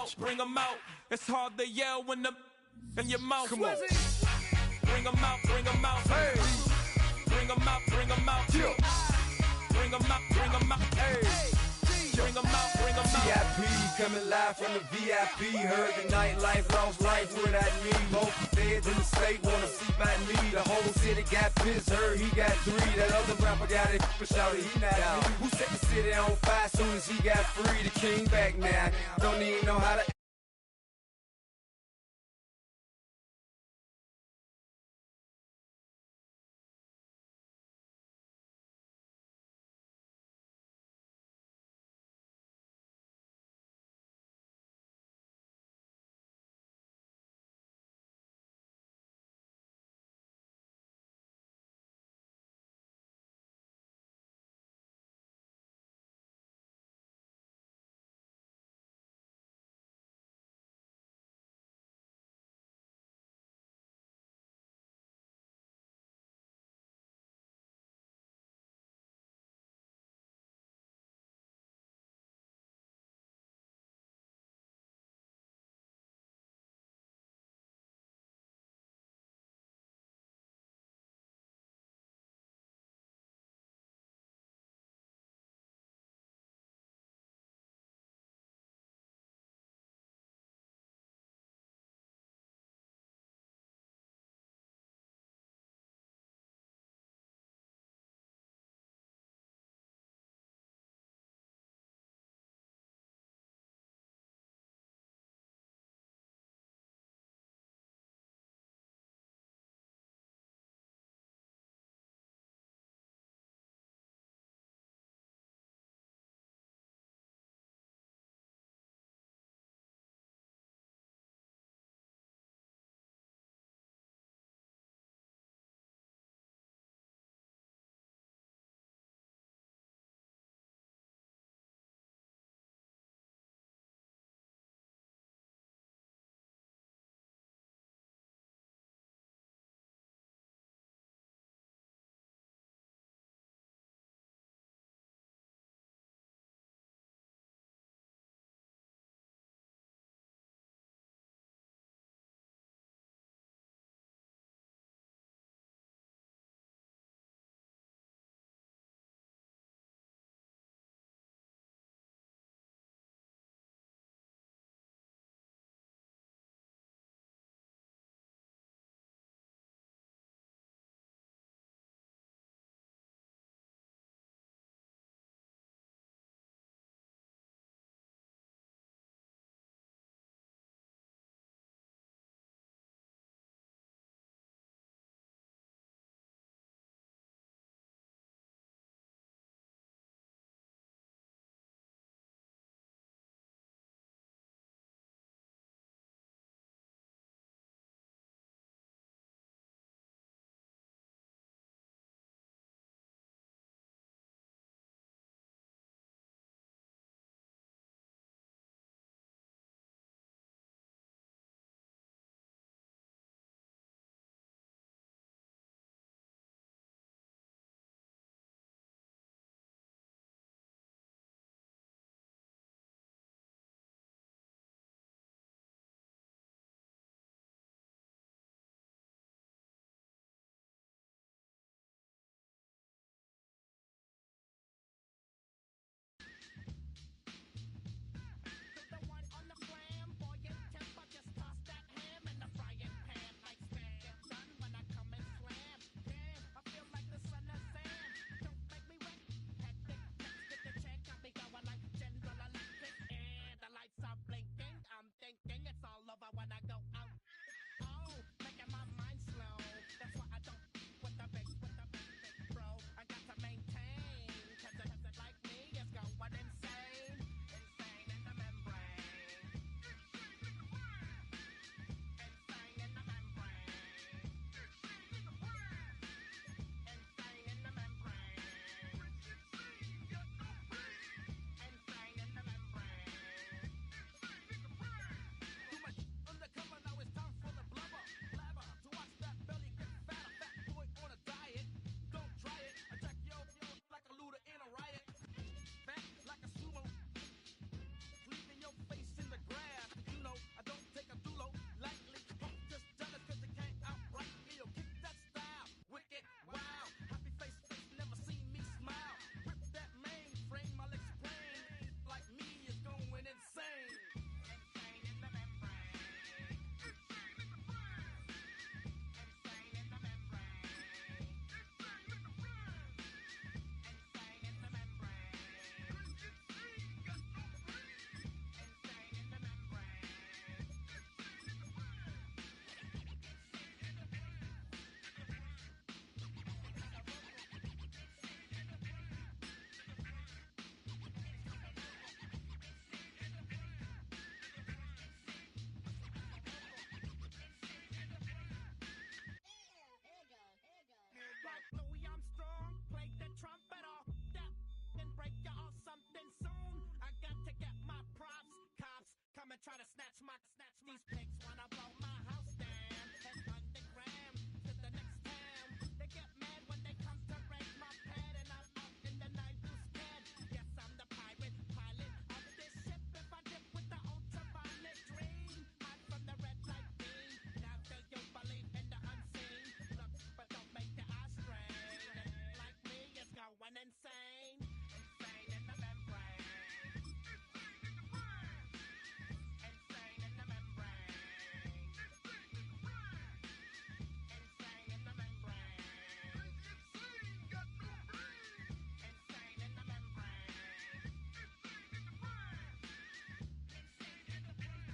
out, bring 'em out. It's hard to yell when the in your mouth. Come on. Bring 'em out, bring 'em out. Hey. Bring 'em out, bring 'em out. Yeah. Bring 'em out, bring 'em out. Hey. Bring 'em out, bring 'em out. VIP coming live from the VIP. Heard the nightlife, lost life without me. Both feds in the state wanna see about me. The whole city got pissed, heard he got 3. That other rapper got it, but shouted he not out. Who set the city on fire soon as he got free? The king back now, don't even know how to try to snatch these pigs wanna blow my house down. And underground to the next town. They get mad when they come to raid my pad, and I'm out in the night too scared. Yes, I'm the pirate pilot of this ship. If I dip with the ultraviolet dream, hide from the red light beam. Now they you believe in the unseen. Look, but don't make your eyes strain. Like me, it's going insane. Insane in the membrane. Insane in the membrane. Insane in the membrane. Insane, got no brain. Insane in the membrane. Insane in the brain. Insane in the brain.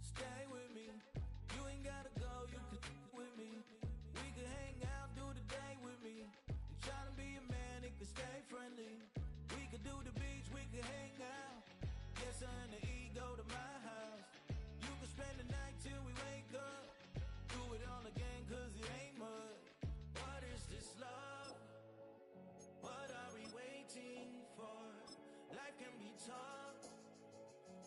Stay with me, you ain't gotta go, you can with me. We can hang out, do the day with me. You tryna be a man, it can stay friendly. We could do the beach, we can hang out. Get something to eat, go to my house. You can spend the night till we wake up. Do it all again, cause it ain't mud. What is this love? What are we waiting for? Life can be tough,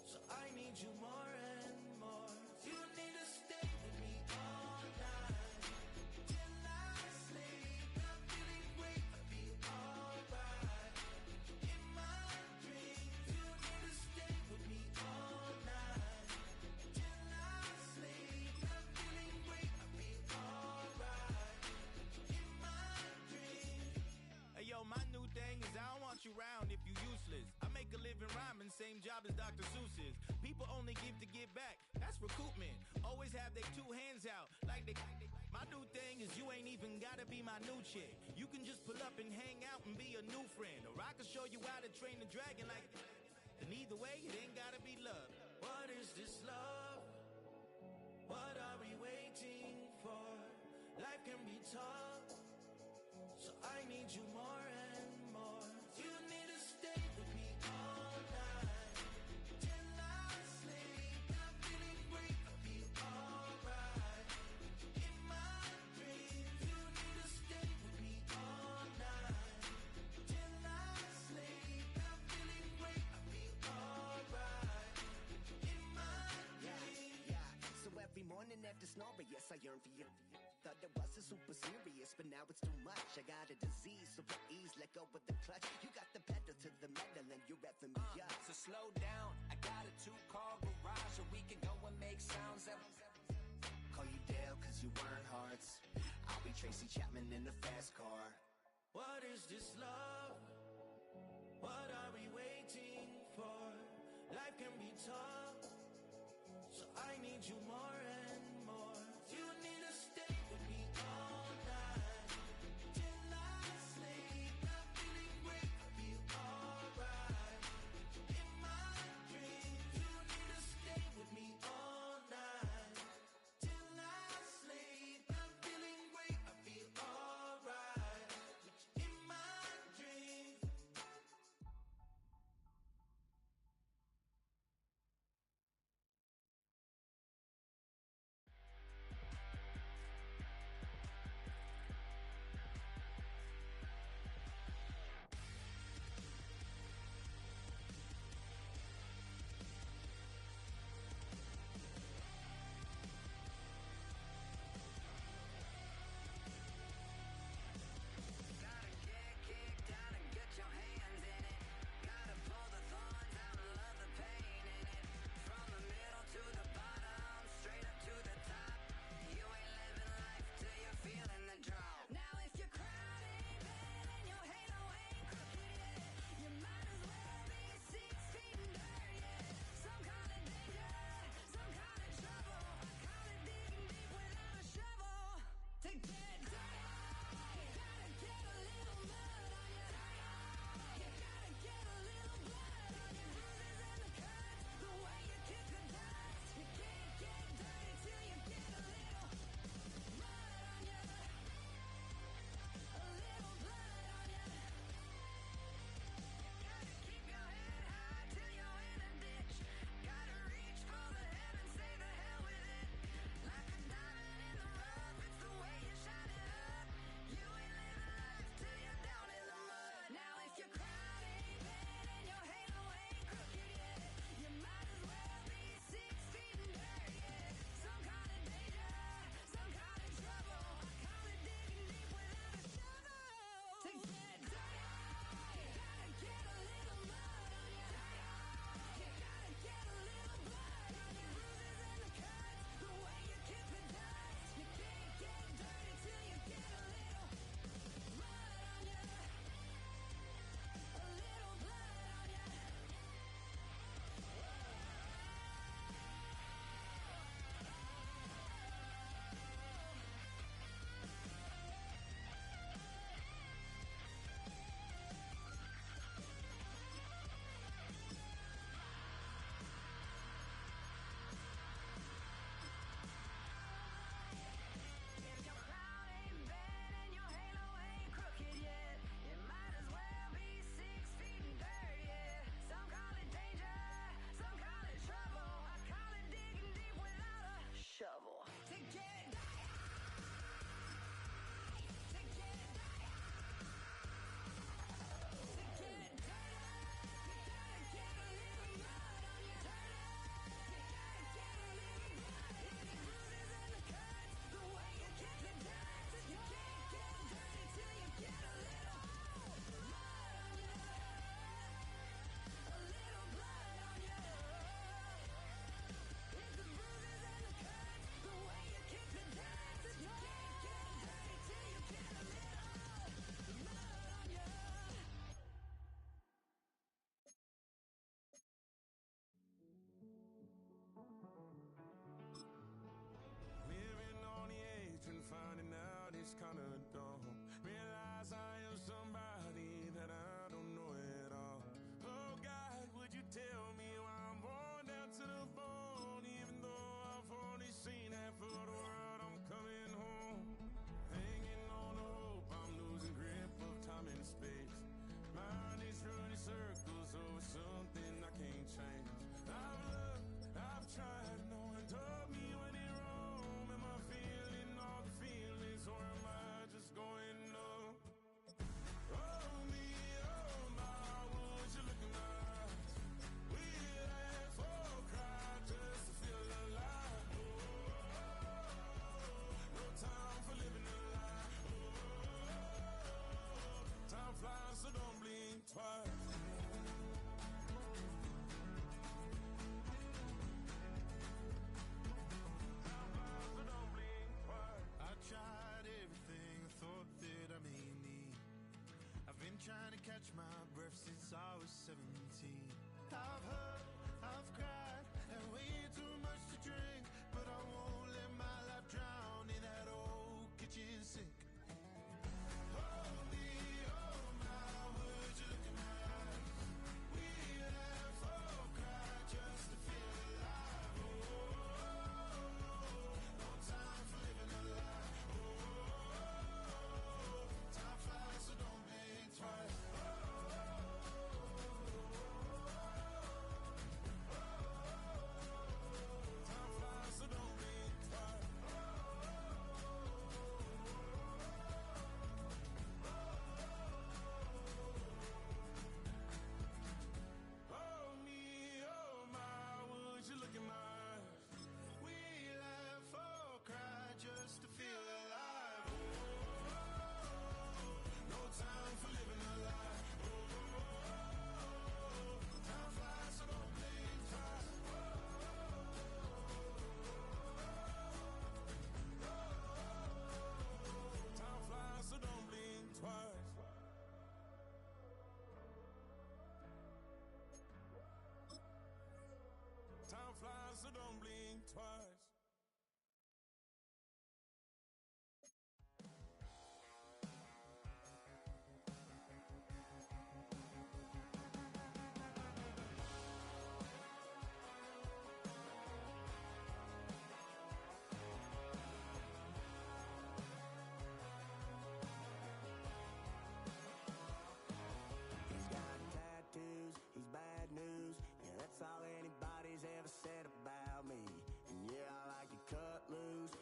so I need you more and more. You need to stay with me all night till I sleep. I'm feeling great, I'll be alright. In my dreams, you need to stay with me all night till I sleep. I'm feeling great, I'll be alright. In my dreams. Hey yo, my new thing is I don't want you round if you useless. I make a living rhyming, same job as Dr. Seuss's. People only give to give back, that's recoupment. Always have their two hands out, like they. My new thing is you ain't even gotta be my new chick. You can just pull up and hang out and be a new friend. Or I can show you how to train the dragon like. And either way, it ain't gotta be love. What is this love? What are we waiting for? Life can be tough, so I need you more and more. You need to stay with me all night till I sleep. I'm feeling great, I'll be alright. In my dreams, you need to stay with me all night till I sleep. I'm feeling great, I'll be alright. In my dreams. Yeah. So every morning after snoring, yes, I yearn for you. Thought it wasn't super serious, but now it's too much. I got a disease, so at ease, let go with the clutch. You got the pedal to the metal and you're reffing me up. So slow down, I got a 2-car garage, or we can go and make sounds that. Call you Dale, cause you weren't hearts. I'll be Tracy Chapman in the fast car. What is this love? What are we waiting for? Life can be tough, so I need you more and more. You need to stay with me all night till I sleep. I'm feeling great, I'll be alright. In my dreams, you need to stay with me all night till I sleep. I'm feeling great, I'll be alright. In my dreams. don't blink twice. He's got tattoos, he's bad news. Yeah, that's all anybody's ever said about me. And yeah, I like to cut loose,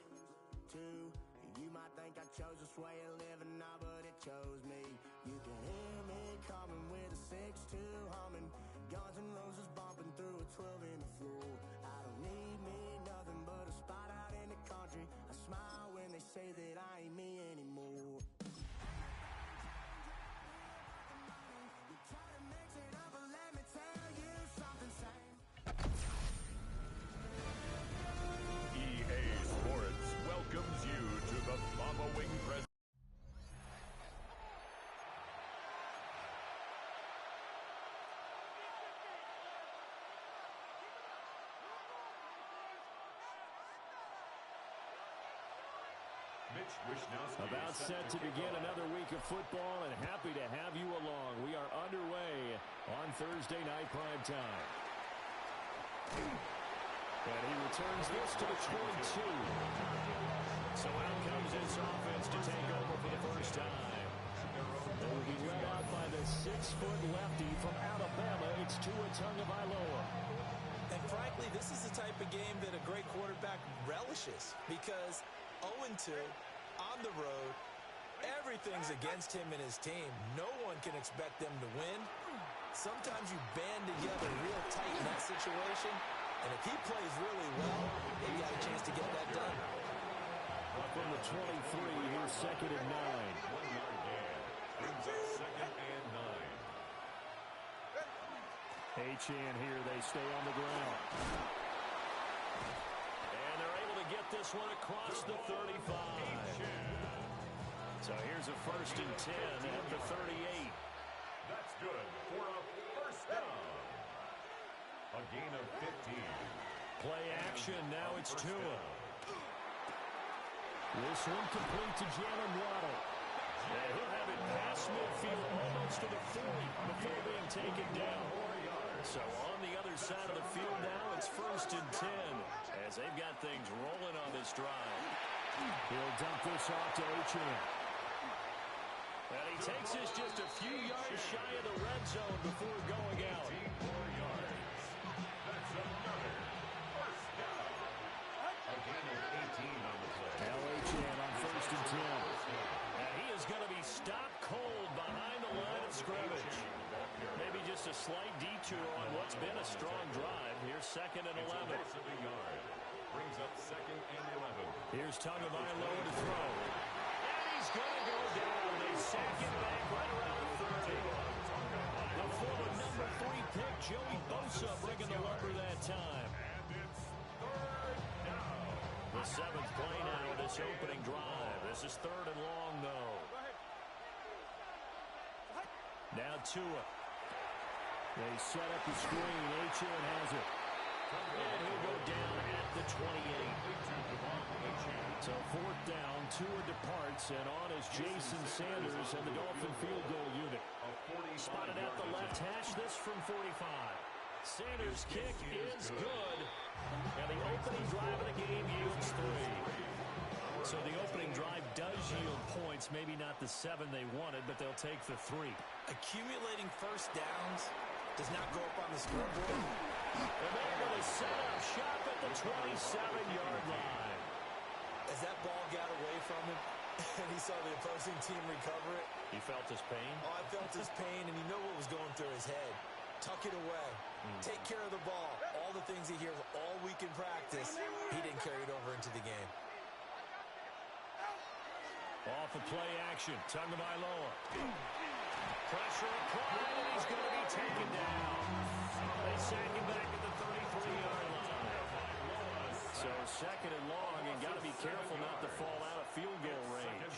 too. You might think I chose this way of living now, but it chose me. You can hear me coming with a 6-2 humming. Guns and Roses bumping through a 12 in the floor. I don't need me nothing but a spot out in the country. I smile when they say that I ain't me anymore. You try to mix it up, but let me tell you something, Sam. EA Sports welcomes you to the following presentation. About set to begin another week of football, and happy to have you along. We are underway on Thursday night prime time. And he returns this to the 22. So out comes this offense to take over for the first time. They will be led out by the 6-foot lefty from Alabama. It's Tua Tagovailoa. And frankly, this is the type of game that a great quarterback relishes, because 0-2 on the road, everything's against him and his team. No one can expect them to win. Sometimes you band together real tight in that situation, and if he plays really well, they've got a chance to get that done. From the 23, here's 2nd and 9. 1 yard gain. Brings up 2nd and 9. Achane here, they stay on the ground. And they're able to get this one across the 35. So here's a 1st and 10 at the 38. That's good for a first down. A gain of 15. Play action, now it's Tua. This one complete to Jalen Waddle. And he'll have it past midfield almost to the 40 before being taken down. So on the other side of the field now, it's 1st and 10 as they've got things rolling on this drive. He'll dump this off to Achane. And he takes this just a few yards shy of the red zone before going out. 4 yards. That's another first down. A gain of 18 on the play. Achane on 1st and 10. And he is going to be stopped cold behind the line of scrimmage. Maybe just a slight detour on what's been a strong drive. Here's 2nd and 11. Brings up 2nd and 11. Here's Tagovailoa to throw. And he's going to go down. They sack him back right around the 30. The former number 3 pick, Joey Bosa, bringing the lumber that time. And it's 3rd down. The 7th play now of this opening drive. This is 3rd and long, though. Now Tua. They set up the screen. Achane has it. And he'll go down at the 28. So 4th down, Tua departs, and on is Jason Sanders and the Dolphin field goal unit. Spotted at the left hash, this from 45. Sanders' kick is good, and the opening drive of the game yields 3. So the opening drive does yield points, maybe not the 7 they wanted, but they'll take the 3. Accumulating first downs does not go up on the scoreboard. And they're going to set up shop at the 27-yard line. As that ball got away from him, and he saw the opposing team recover it. You felt his pain? Oh, I felt his pain, and you know what was going through his head. Tuck it away. Take care of the ball. All the things he hears all week in practice, he didn't carry it over into the game. Off of play action, Tagovailoa. Pressure applied, and he's going to be taken down. They sack him back at the 33-yard line. So 2nd and long, and got to be careful not to fall out of field goal range.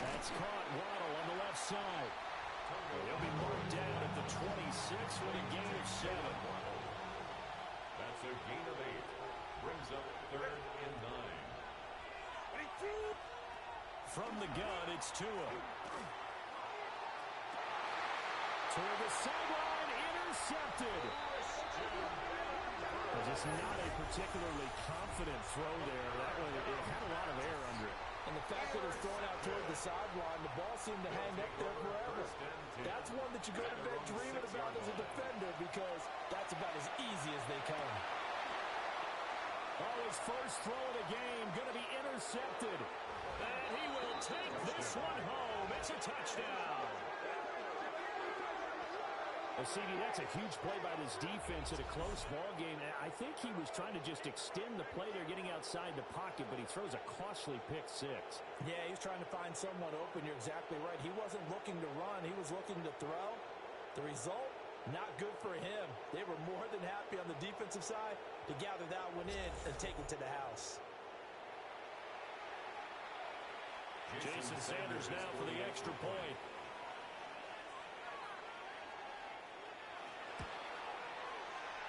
That's caught. Waddle on the left side. He'll be marked down at the 26 with a gain of 7. the gun, it's Tua. Toward the sideline, intercepted. Just not a particularly confident throw there. That one, it had a lot of air under it. And the fact that it was thrown out toward the sideline, the ball seemed to hang up there forever. That's one that you go to bed dreaming about as a defender because that's about as easy as they come. Oh, his first throw of the game going to be intercepted. And he will take this one home. It's a touchdown. Well, CD, that's a huge play by this defense in a close ball game. I think he was trying to just extend the play there, getting outside the pocket, but he throws a costly pick six. Yeah, he's trying to find someone open. You're exactly right. He wasn't looking to run. He was looking to throw. The result, not good for him. They were more than happy on the defensive side to gather that one in and take it to the house. Jason Sanders now for the extra point.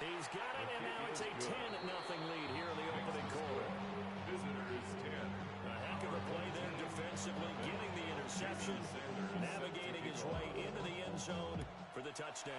He's got it, and now it's a 10-0 lead here in the opening quarter. Visitors 10. A heck of a play there defensively, getting the interception, navigating his way into the end zone for the touchdown.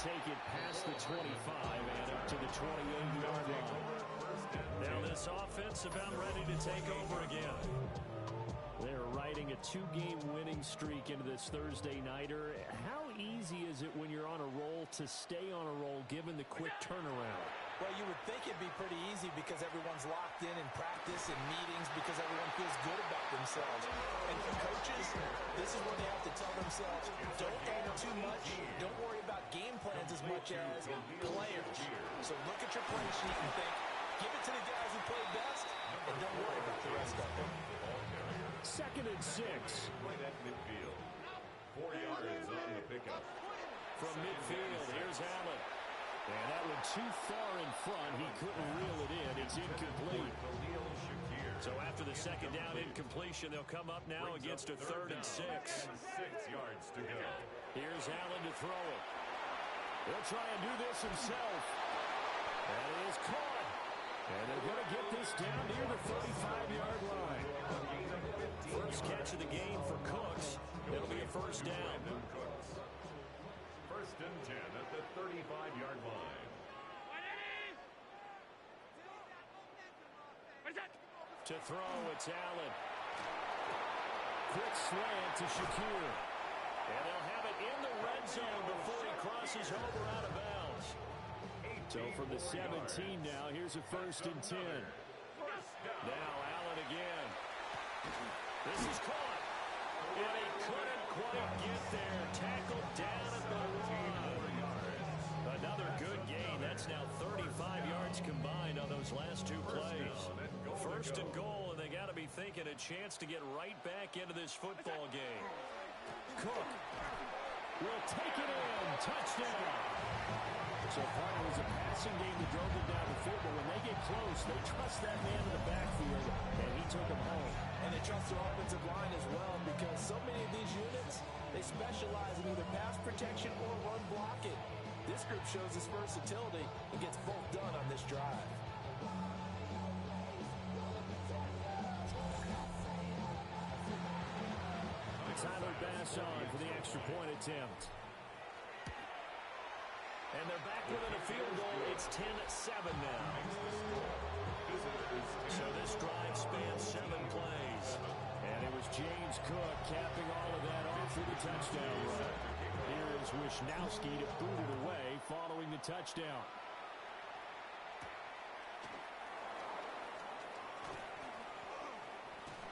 Take it past the 25 and up to the 28-yard line. Now this offense about ready to take over again. They're riding a 2-game winning streak into this Thursday nighter. How easy is it when you're on a roll to stay on a roll given the quick turnaround? Well, you would think it'd be pretty easy because everyone's locked in practice and meetings because everyone feels good about themselves. And for coaches, this is where they have to tell themselves, don't aim too much, don't worry about game plans as much as players. So look at your play sheet and think, give it to the guys who play best, and don't worry about the rest of them. 2nd and 6. Right at midfield. 4 yards on the pickup. From midfield, here's Allen. And that one too far in front. He couldn't reel it in. It's incomplete. So after the second down incompletion, they'll come up now against a 3rd and 6. 6 yards to go. Here's Allen to throw it. He'll try and do this himself. And it is caught. And they're going to get this down near the 35-yard line. First catch of the game for Cooks. It'll be a first down. 1st and 10 at the 35-yard line. To throw, it's Allen. Quick slant to Shakir. And they'll have it in the red zone before he crosses over out of bounds. So from the 17 now, here's a 1st and 10. Now Allen again. to get there. Tackled down at the 1. Another good gain. That's now 35 yards combined on those last two plays. First and goal, and they got to be thinking a chance to get right back into this football game. Cook will take it in. Touchdown. So far it was a passing game that drove them down the field, but when they get close, they trust that man in the backfield, and he took them home. And they trust their offensive line as well, because so many of these units, they specialize in either pass protection or run blocking. This group shows its versatility and gets both done on this drive. Tyler Bass on for the extra point attempt. And they're back within a field goal. It's 10-7 now. So this drive spans 7 plays. And it was James Cook capping all of that off with a touchdown run. Here is Wisnowski to boot it away following the touchdown.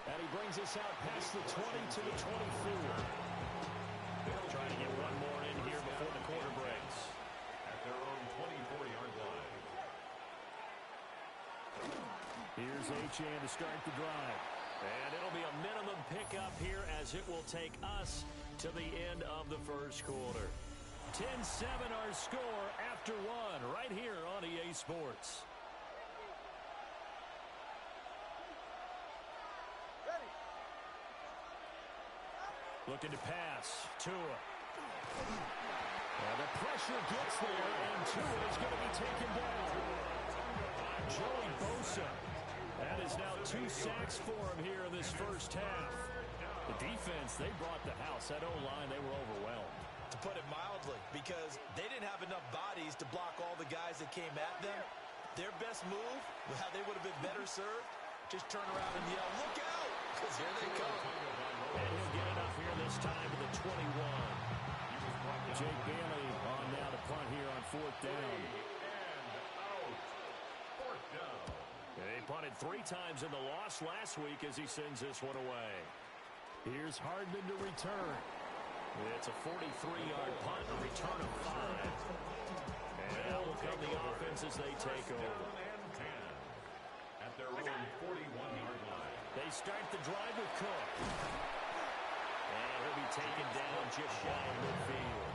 And he brings us out past the 20 to the 24. Trying to get one more in here before the quarter breaks. At their own 24-yard line. Here's Achane to start the drive. And it'll be a minimum pickup here as it will take us to the end of the first quarter. 10-7 our score after one right here on EA Sports. Looking to pass. Tua. And the pressure gets there, and Tua is going to be taken down. Joey Bosa. That is now 2 sacks for him here in this first half. The defense, they brought the house. That O-line, they were overwhelmed. To put it mildly, because they didn't have enough bodies to block all the guys that came at them. Their best move, how they would have been better served, just turn around and yell, "Look out!" Because here they come. And he'll get it up here this time to the 21. Jake Bailey on now to punt here on 4th down. They punted 3 times in the loss last week as he sends this one away. Here's Hardman to return. It's a 43-yard punt, a return of 5. And now will come the offense as they take over. At their own 41-yard line. They start the drive with Cook. And he'll be taken down just shy of midfield.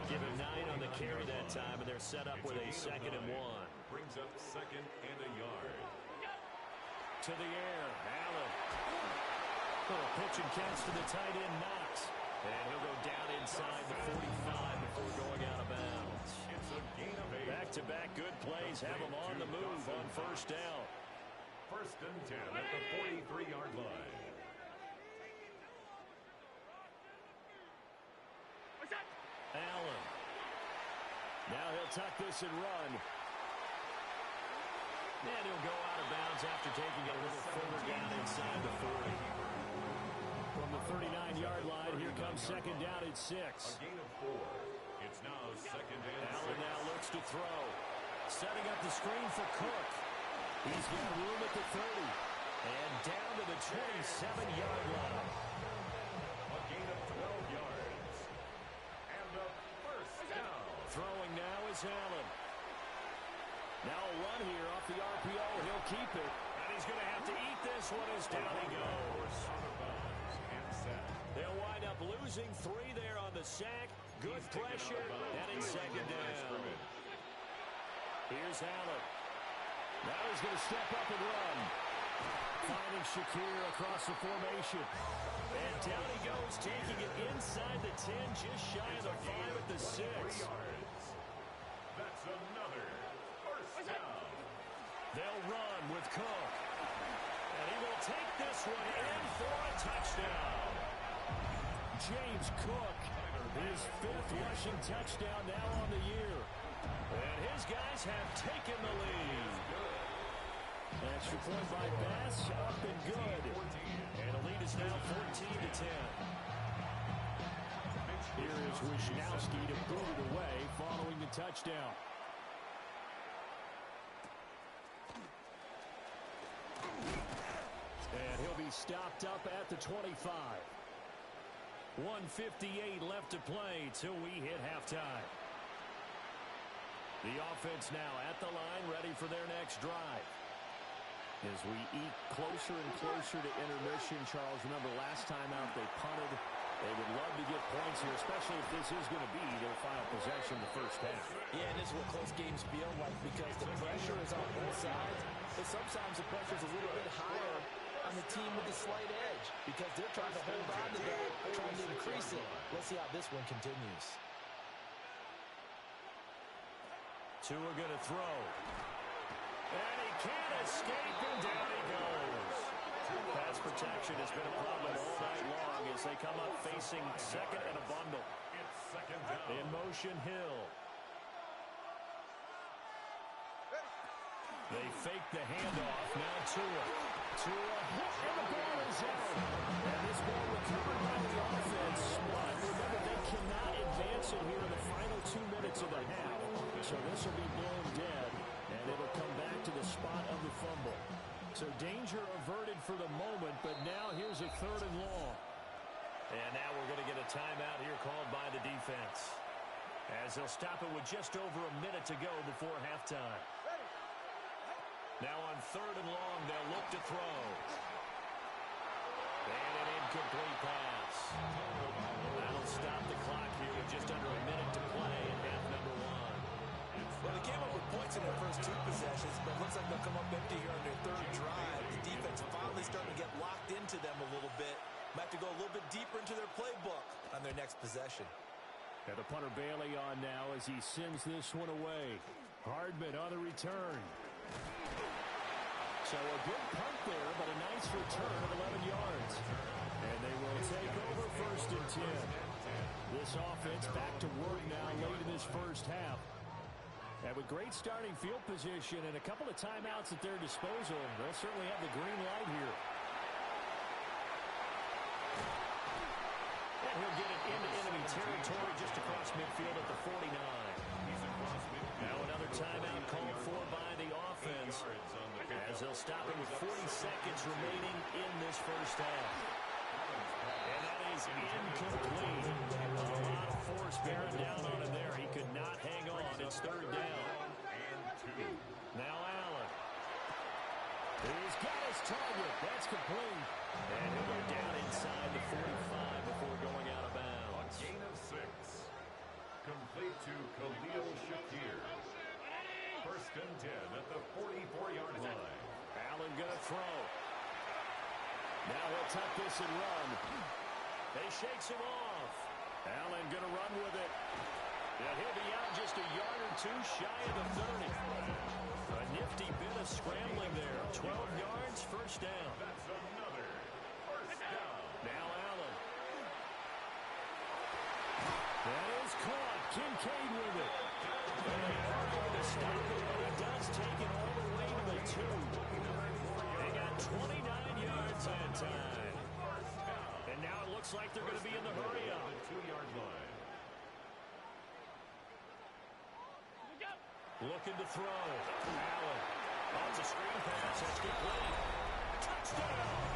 Give him 9 on the carry that time, and they're set up with a 2nd and 1. Brings up 2nd and a yard. To the air, Allen. Little pitch and catch to the tight end, Knox. And he'll go down inside the 45 before going out of bounds. It's a gain of 8. Back-to-back good plays have them on the move on 1st down. 1st and 10 at the 43-yard line. Allen. Now he'll tuck this and run. And he'll go out of bounds after taking a little further down inside the 40. From the 39-yard line, here comes 2nd down at 6. A gain of 4. It's now 2nd and 6. Allen now looks to throw. Setting up the screen for Cook. He's got room at the 30. And down to the 27-yard line. A gain of 12 yards. And a 1st down. Throwing now is Allen. Now a run here off the RPO. He'll keep it. And he's going to have to eat this one as down he goes. They'll wind up losing 3 there on the sack. Good pressure. And it's 2nd down. Here's Allen. Now he's going to step up and run. Finding Shakir across the formation. And down he goes, taking it inside the 10, just shy of the 5 at the 6. That's another 1st down. They'll run with Cook. And he will take this one in for a touchdown. James Cook, his 5th rushing touchdown now on the year. And his guys have taken the lead. Extra point by Bass, up and good. And the lead is now 14-10. Here is Wisnowski to boot it away following the touchdown. And he'll be stopped up at the 25. 1:58 left to play till we hit halftime. The offense now at the line, ready for their next drive. As we eat closer and closer to intermission, Charles, remember last time out they punted. They would love to get points here, especially if this is going to be their final possession the first half. Yeah, and this is what close games feel like because the pressure is on both sides. But sometimes the pressure is a little bit higher on the team with the slight edge because they're trying to hold on to that, trying to increase it. Let's see how this one continues. Tua going to throw. And he can't escape, and down he goes. Pass protection has been a problem all night long as they come up facing second and a bundle. In motion, Hill. They fake the handoff. Now Tua. Tua hit, and the ball is out. And this ball recovered by the offense. But remember, they cannot advance it here in the final 2 minutes of the half. So this will be blown dead, and it'll come back to the spot of the fumble. So danger averted for the moment, but now here's a 3rd and long. And now we're going to get a timeout here called by the defense, as they'll stop it with just over a minute to go before halftime. Now on 3rd and long, they'll look to throw. And an incomplete pass. That'll stop the clock here with just under a minute to play in half number 1. Well, they came up with points in their first 2 possessions, but it looks like they'll come up empty here on their 3rd drive. The defense finally starting to get locked into them a little bit. Might have to go a little bit deeper into their playbook on their next possession. And the punter Bailey on now as he sends this one away. Hardman on the return. So a good punt there, but a nice return of 11 yards. And they will take over 1st and 10. This offense back to work now late in this first half. And with great starting field position and a couple of timeouts at their disposal, they'll certainly have the green light here. And he'll get it into enemy territory just across midfield at the 49. Now another timeout called for by the offense, as they'll stop it with 40 seconds remaining in this first half. And that is incomplete. A lot of force bearing down on him there. He could not hang on. It's 3rd down. Now Allen. He's got his target. That's complete. And he'll go down inside the 45 before going out of bounds. Gain of 6. Complete to Khalil Shakir. 1st and 10 at the 44-yard line. Allen gonna throw. Now he'll tuck this and run. He shakes him off. Allen gonna run with it. And he'll be out just a yard or 2 shy of the 30. A nifty bit of scrambling there. 12 yards, 1st down. That's another 1st down. Now Allen. That is caught. Kincaid with it. And they are able to stop it, but he does take it all the way to the 2. They got 29 yards that time. And now it looks like they're going to be in the hurry up. The 2-yard line. Looking to throw. Allen. Oh, it's a screen pass. That's complete. Touchdown!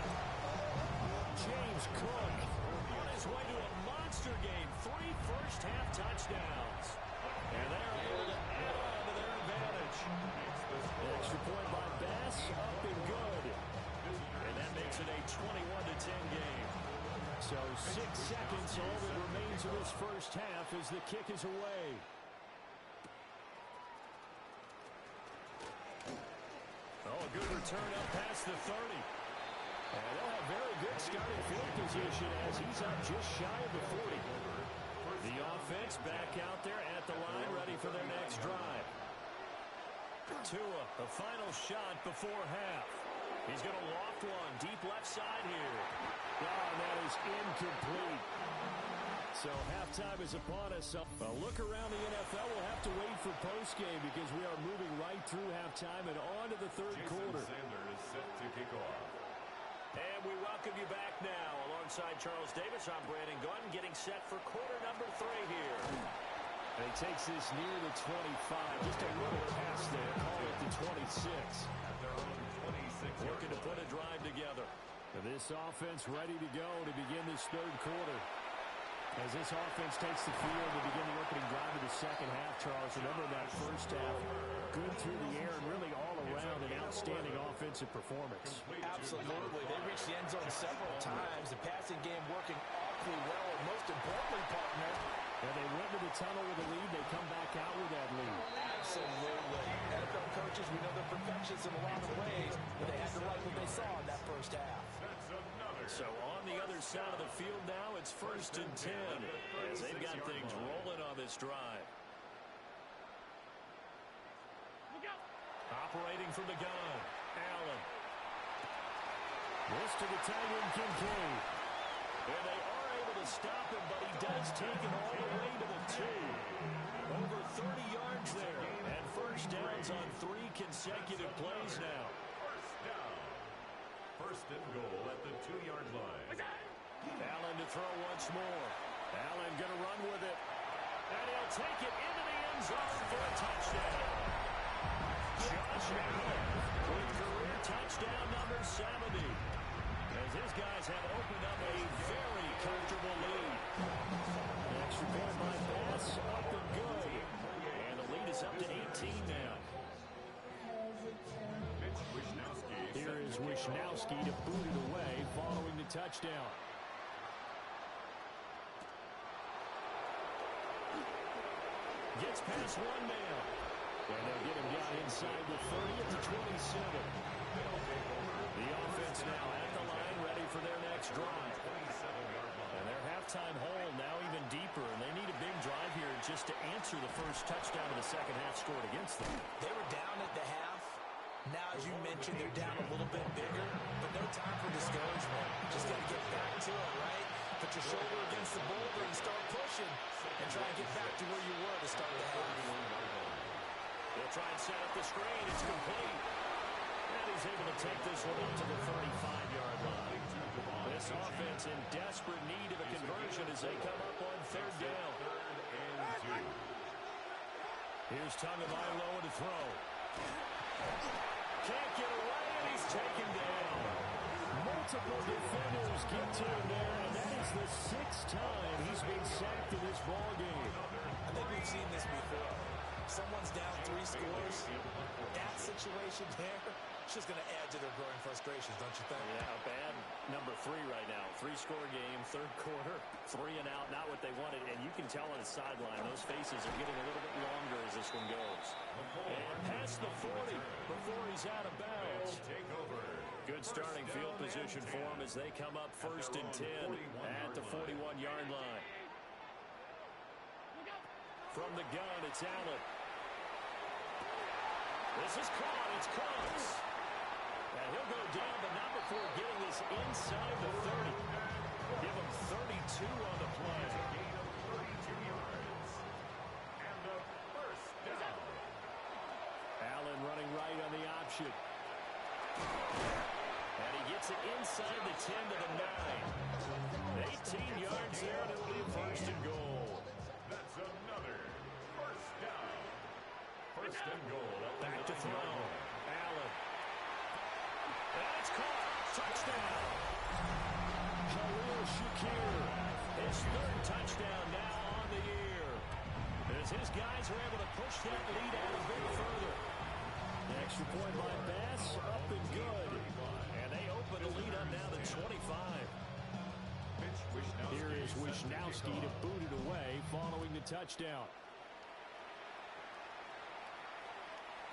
James Cook on his way to a monster game. 3 first-half touchdowns. And they're able to add on to their advantage. An extra point by Bass, up and good. And that makes it a 21-10 game. So 6 seconds, all that remains of this first half as the kick is away. Oh, a good return up past the 30. And they'll have very good starting field position as he's up just shy of the 40. The offense back out there at the line, ready for their next drive. Tua, the final shot before half. He's going to loft one, deep left side here. Oh, and that is incomplete. So halftime is upon us. A look around the NFL. We'll have to wait for postgame because we are moving right through halftime and on to the 3rd quarter. Sander is set to kick off. And we welcome you back now. Alongside Charles Davis, I'm Brandon Gordon, getting set for quarter number 3 here. And he takes this near the 25. Just a little pass there. Call it the 26. At their own 26. Looking to put a drive together. This offense ready to go to begin this 3rd quarter. As this offense takes the field to begin the opening drive of the second half, Charles, remember that first half, good through the air and really all around an outstanding offensive performance. Absolutely. They reached the end zone several times. The passing game working awfully well. And most importantly, partner, and they went to the tunnel with a lead. They come back out with that lead. Absolutely. NFL coaches, we know they're perfectionists in a lot of ways, but they had to like what they saw in that first half. So on the other side of the field now, it's 1st and 10 as they've got things rolling on this drive. Operating from the gun, Allen. This to the tight end, Kincaid. And they are able to stop him, but he does take it all the way to the 2. Over 30 yards there. And first downs on 3 consecutive plays now. First and goal at the 2-yard line. Allen to throw once more. Allen going to run with it. And he'll take it into the end zone for a touchdown. Josh Allen with career touchdown number 70. As his guys have opened up a very comfortable lead. Extra point by Bass, up and good. And the lead is up to 18 now. Here is Wishnowski to boot it away following the touchdown. Gets past one man. And they'll get him down inside the 30 at the 27. The offense now at the line, ready for their next drive. And their halftime hole now even deeper, and they need a big drive here just to answer the first touchdown of the second half scored against them. They were down at the half. Now, as you mentioned, they're down a little bit bigger, but no time for discouragement. Just got to get back to it, right? Put your shoulder against the boulder and start pushing and try and get back to where you were to start the half. They'll try and set up the screen. It's complete. And he's able to take this one up to the 35-yard line. This offense in desperate need of a conversion as they come up on 3rd down. Here's Tagovailoa to throw. Can't get away, and he's taken down. Multiple defenders get to him there, and that is the 6th time he's been sacked in this ballgame. I think we've seen this before. Someone's down 3 scores. That situation there, it's just going to add to their growing frustrations, don't you think? Yeah, bad number 3 right now. 3-score game, 3rd quarter, 3 and out, not what they wanted. And you can tell on the sideline, those faces are getting a little bit longer as this one goes. And past the 40 before he's out of bounds. Good starting field position for him as they come up 1st and 10 at the 41-yard line. From the gun, it's Allen. This is caught. It's close. And he'll go down, but not before getting this inside the 30. Give him 32 on the play. Gain of 32 yards. And a first down. Allen running right on the option. And he gets it inside the 10 to the 9. 18 yards there, and it'll be a 1st and goal. That's another first down. 1st and goal. Back to throw. Allen. That's caught. Touchdown. Khalil Shakir. His 3rd touchdown now on the year. As his guys are able to push that lead out a bit further. Extra point by Bass. Up and good. And they open the lead up now to 25. Here is Wishnowski to boot it away following the touchdown.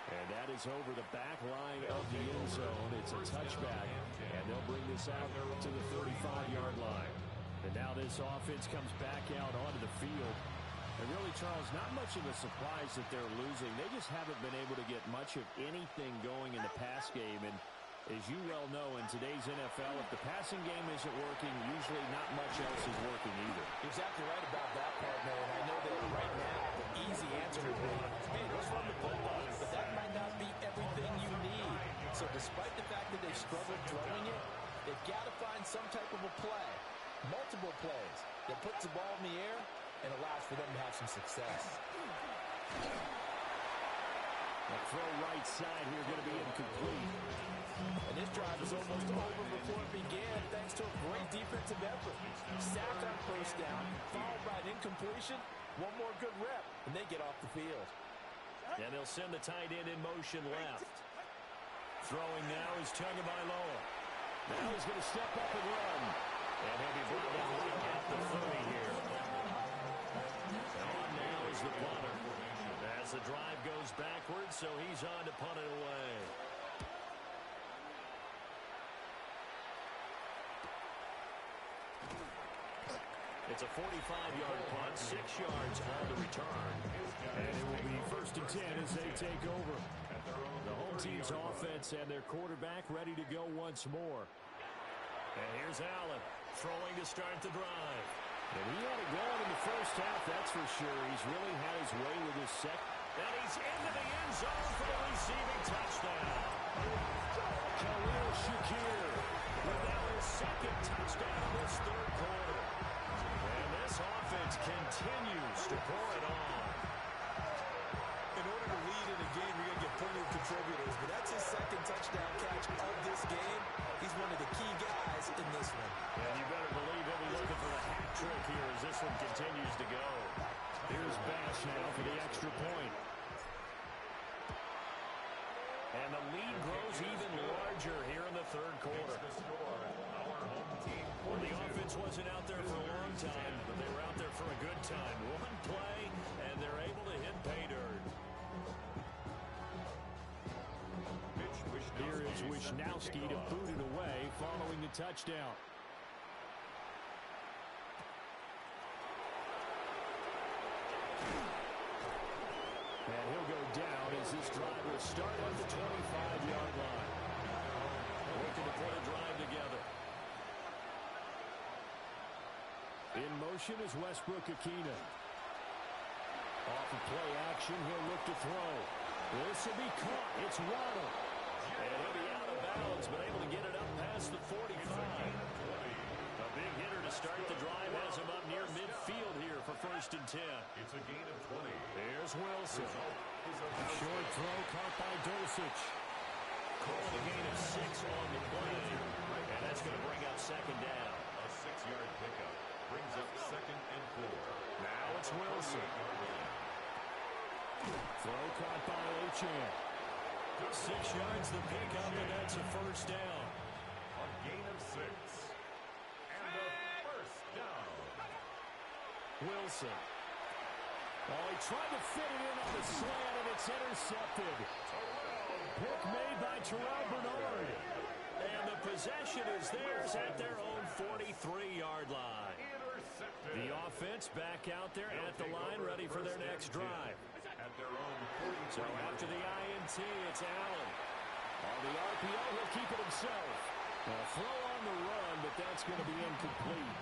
And that is over the back line of the end zone. It's a touchback, and they'll bring this out to the 35-yard line. And now this offense comes back out onto the field. And really, Charles, not much of a surprise that they're losing. They just haven't been able to get much of anything going in the pass game. And as you well know, in today's NFL, if the passing game isn't working, usually not much else is working either. Exactly right about that, partner. And I know that right now, the easy answer would be, hey, let's run the football. But that might not be everything you need. So despite the fact that they've struggled throwing it, they've got to find some type of a play, multiple plays, that puts the ball in the air, and allows for them to have some success. Here is Wishnowski to boot it away following the touchdown. And that is over the back line of the end zone. It's a touchback, and they'll bring this out to the 35-yard line. And now this offense comes back out onto the field. And really, Charles, not much of a surprise that they're losing. They just haven't been able to get much of anything going in the pass game. And as you well know, in today's NFL, if the passing game isn't working, usually not much else is working either. Exactly right about that, partner. And I know that right now, the easy answer would be, hey, let's run the football. But that might not be everything you need. So despite the fact that they've struggled throwing it, they've got to find some type of a play, multiple plays, that puts the ball in the air and allows for them to have some success. The throw right side here going to be incomplete. And this drive is almost over before it began thanks to a great defensive effort. Sack on first down, followed by an incompletion. One more good rep, and they get off the field. And they'll send the tight end in motion left. Throwing now is Tagovailoa. Now he's going to step up and run. And he'll be brought down right at the 30 here. On now is the punter. As the drive goes backwards, so he's on to punt it away. It's a 45-yard punt, 6 yards on the return. And it will be 1st and 10 as they take over. The home team's offense and their quarterback ready to go once more. And here's Allen throwing to start the drive. And he had it going in the first half, that's for sure. He's really had his way with his second. And he's into the end zone for the receiving touchdown. Khalil Shakir with now his second touchdown this third quarter. And this offense continues to pour it on. In order to lead in a game, you're going to get plenty of contributors, but that's his second touchdown catch of this game. He's one of the key guys in this one. And you better believe he'll be looking for the hat trick here as this one continues to go. Here's Bash now for the extra point. And the lead grows even larger here in the third quarter. Well, the offense wasn't out there for a long time, but they were out there for a good time. One play, and they're able to hit pay dirt. Here is Wishnowski to boot it away following the touchdown. And he'll go down as this drive will start at the 25-yard line. Looking to put a drive together. In motion is Westbrook-Ikhine. Off of play action, he'll look to throw. This will be caught. It's Waddle. And he'll be out of bounds, but able to get it up past the 45. A big hitter to start the drive has him up near midfield here for 1st and 10. It's a gain of 20. Here's Wilson. Short throw caught by Dulcich. Calling a gain of 6 on the play. And that's going to bring up 2nd down. A 6-yard pickup brings up 2nd and 4. Now it's Wilson. Throw caught by Ochan. 6 yards the pickup, and that's a 1st down. A gain of 6. And a 1st down. Wilson. Oh, he tried to fit it in on the slant, and it's intercepted. Pick made by Terrell Bernard. And the possession is theirs at their own 43-yard line. The offense back out there at the line, ready for their next drive. At their own 43. So after the INT, it's Allen. On the RPO, he'll keep it himself. A throw on the run, but that's going to be incomplete.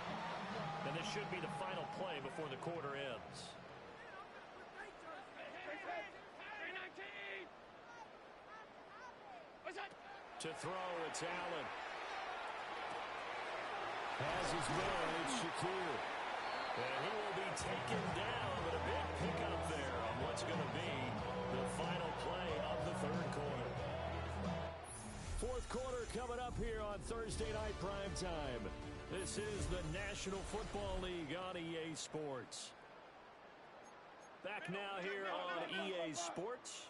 And this should be the final play before the quarter ends. To throw, it's Allen. Has his man, it's Shakir. And he will be taken down, but a big pickup there on what's going to be the final play of the third quarter. Fourth quarter coming up here on Thursday night primetime. This is the National Football League on EA Sports. Back now here on EA Sports.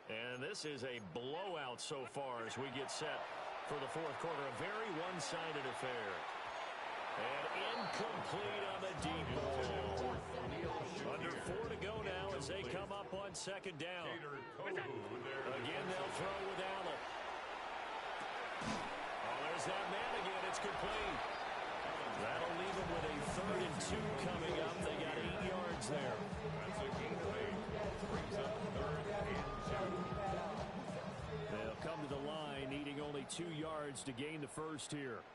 And this is a blowout so far as we get set for the fourth quarter. A very one-sided affair. And incomplete on the deep ball. Under 4 to go now as they come up on 2nd down. Again, they'll throw with Allen. Oh, there's that man again. It's complete. That'll leave them with a 3rd and 2 coming up. They got 8 yards there. That's a gain of 8. Brings up 3rd and 2. They'll come to the line, needing only 2 yards to gain the first here.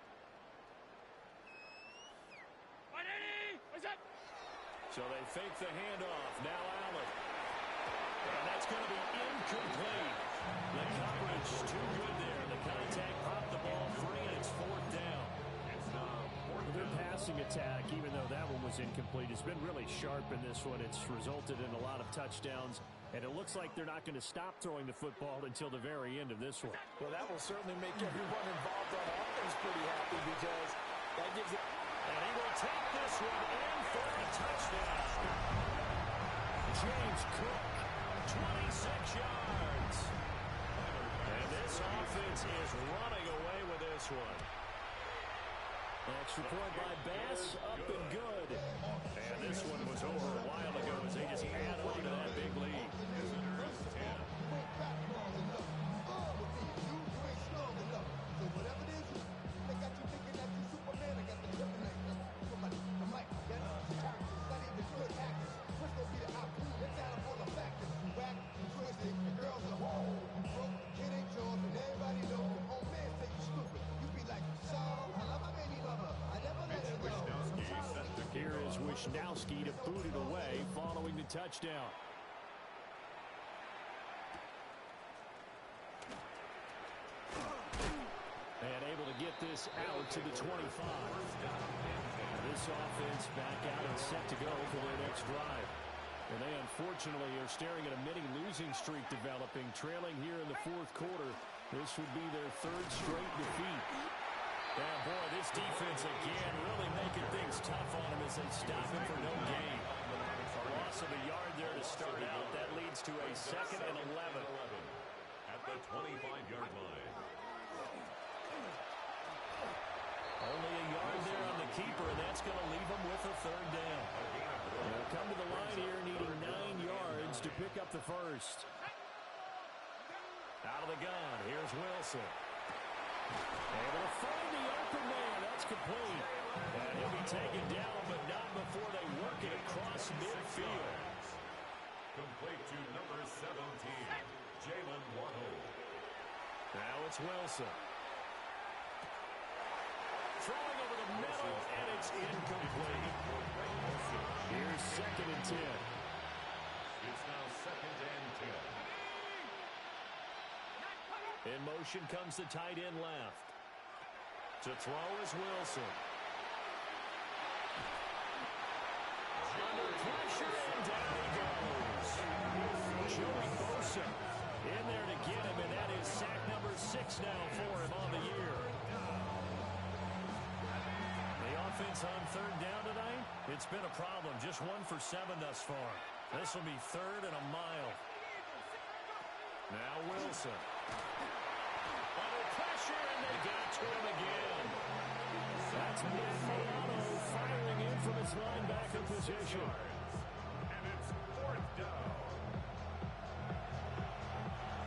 So they fake the handoff. Now Allen. And that's going to be incomplete. The coverage too good there. The contact popped the ball free, and it's 4th down. Their passing attack, even though that one was incomplete, has been really sharp in this one. It's resulted in a lot of touchdowns And it looks like they're not going to stop throwing the football until the very end of this one. Well, that will certainly make everyone involved on offense pretty happy because that gives it. And he will take this one in for a touchdown. James Cook, 26 yards. And this offense is running away with this one. Extra point by Bass, up and good. And this one was over a while ago as they just add on to that big lead. Here is Wisnowski to boot it away following the touchdown. And able to get this out to the 25. This offense back out and set to go for their next drive. And they unfortunately are staring at a mini losing streak developing, trailing here in the fourth quarter. This would be their third straight defeat. Yeah, boy, this defense again really making things tough on him as they stop him for no gain. A loss of a yard there to start out. That leads to a 2nd and 11. At the 25-yard line. Only a yard there on the keeper, and that's going to leave him with a 3rd down. They'll come to the line here needing 9 yards to pick up the first. Out of the gun, here's Wilson. Able to find the open man. That's complete. And he'll be taken down, but not before they work it across midfield. Complete to number 17, Jalen Waddle. Now it's Wilson. Throwing over the middle, and it's incomplete. Here's 2nd and 10. It's now 2nd and 10. In motion comes the tight end left. To throw is Wilson. Under pressure, and down he goes. Joey Bosa in there to get him, and that is sack number 6 now for him on the year. The offense on 3rd down tonight, it's been a problem. Just 1 for 7 thus far. This will be 3rd and a mile. Now Wilson. Under pressure, and they got to him again. That's Matt Milano firing in from his linebacker position. And it's 4th down.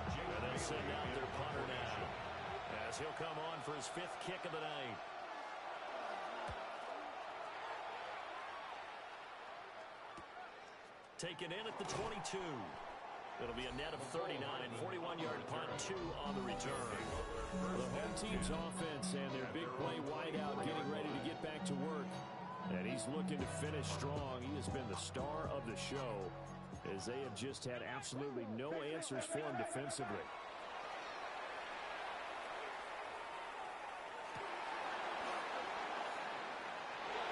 And they send out their punter now, as he'll come on for his 5th kick of the night. Taken in at the 22. It'll be a net of 39, 41-yard punt, 2 on the return. The home team's offense and their big play wideout getting ready to get back to work. And he's looking to finish strong. He has been the star of the show as they have just had absolutely no answers for him defensively.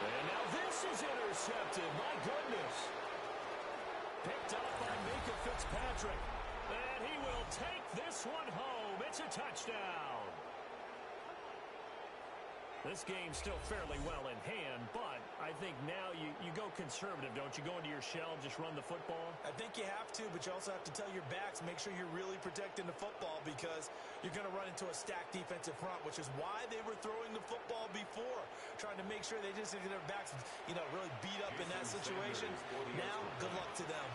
And now this is intercepted. My goodness. Picked up by Minka Fitzpatrick. And he will take this one home. It's a touchdown. This game's still fairly well in hand, but I think now you go conservative, don't you? Go into your shell, just run the football? I think you have to, but you also have to tell your backs, make sure you're really protecting the football because you're going to run into a stacked defensive front, which is why they were throwing the football before, trying to make sure they just get their backs, really beat up in that situation. Now, good luck to them.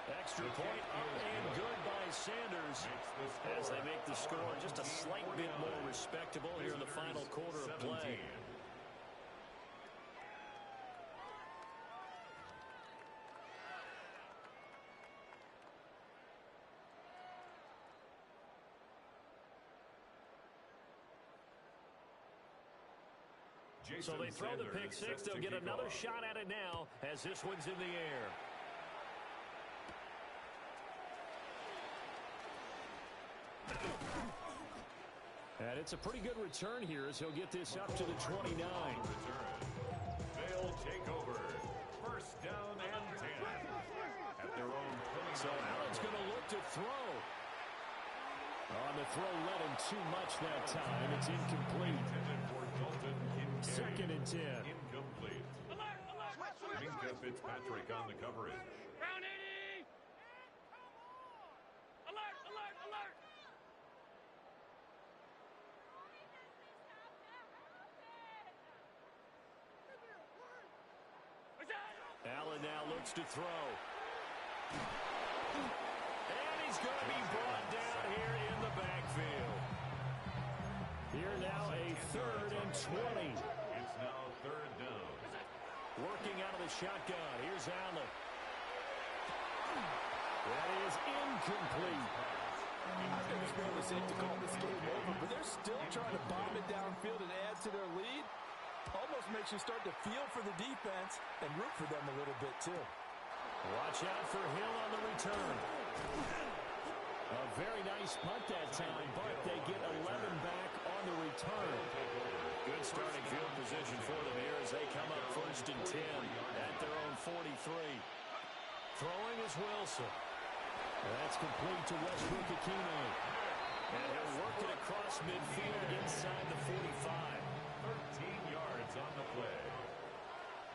Extra point up and good by Sanders as they make the score just a slight bit more respectable here in the final quarter of play. So they throw the pick six. They'll get another shot at it now as this one's in the air. And it's a pretty good return here as he'll get this up to the 29. They'll take over So Allen's going to look to throw. On the throw, led him too much that time. It's incomplete. Second and 10. Incomplete. Minka Fitzpatrick on the coverage. Round 80! Alert, alert, alert! Allen now looks to throw. And he's going to be brought down here in the backfield. Here now a 3rd and 20. It's now 3rd down. Working out of the shotgun. Here's Allen. That is incomplete. I think it's fairly safe to call this game over, but they're still trying to bomb it downfield and add to their lead. Almost makes you start to feel for the defense and root for them a little bit, too. Watch out for Hill on the return. A very nice punt that time, but they get 11 back on the return. Good starting field position for them here as they come up 1st and 10 at their own 43. Throwing is Wilson. That's complete to Westbrook Akine. And he'll work it across midfield inside the 45. 13 yards on the play.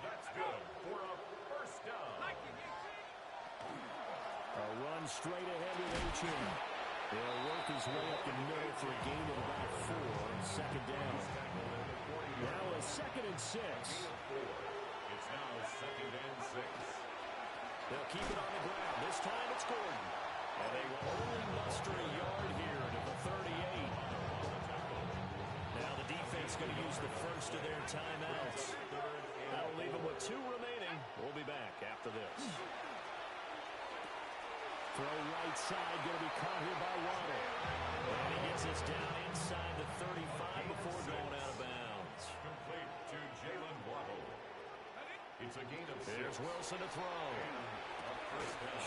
That's good for a 1st down. A run straight ahead with Achin. He'll work his way up the middle for a gain of about 4 on 2nd down. Now a 2nd and 6. It's now 2nd and 6. They'll keep it on the ground. This time it's Gordon. And they will only muster a yard here to the 38. Now the defense going to use the first of their timeouts. That'll leave them with 2 remaining. We'll be back after this. Throw right side, going to be caught here by Waddle. And he gets us down inside the 35 before going out of bounds. Complete to Jalen Waddle. It's a gain of 6. Here's Wilson to throw.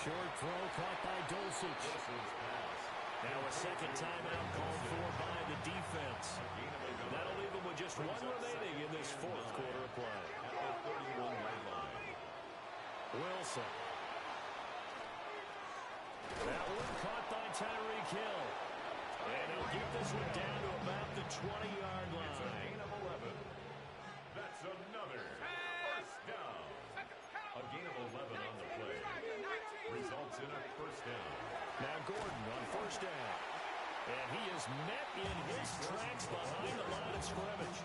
Short throw caught by Dulcich. Now a 2nd timeout called for by the defense. That'll leave them with just 1 remaining in this 4th quarter of play. Wilson. That one caught by Tyreek Hill. And he'll get this one down to about the 20-yard line. It's a gain of 11. That's another 1st down. A gain of 11 on the play. Results in a 1st down. Now Gordon on 1st down. And he is met in his tracks behind the line of scrimmage.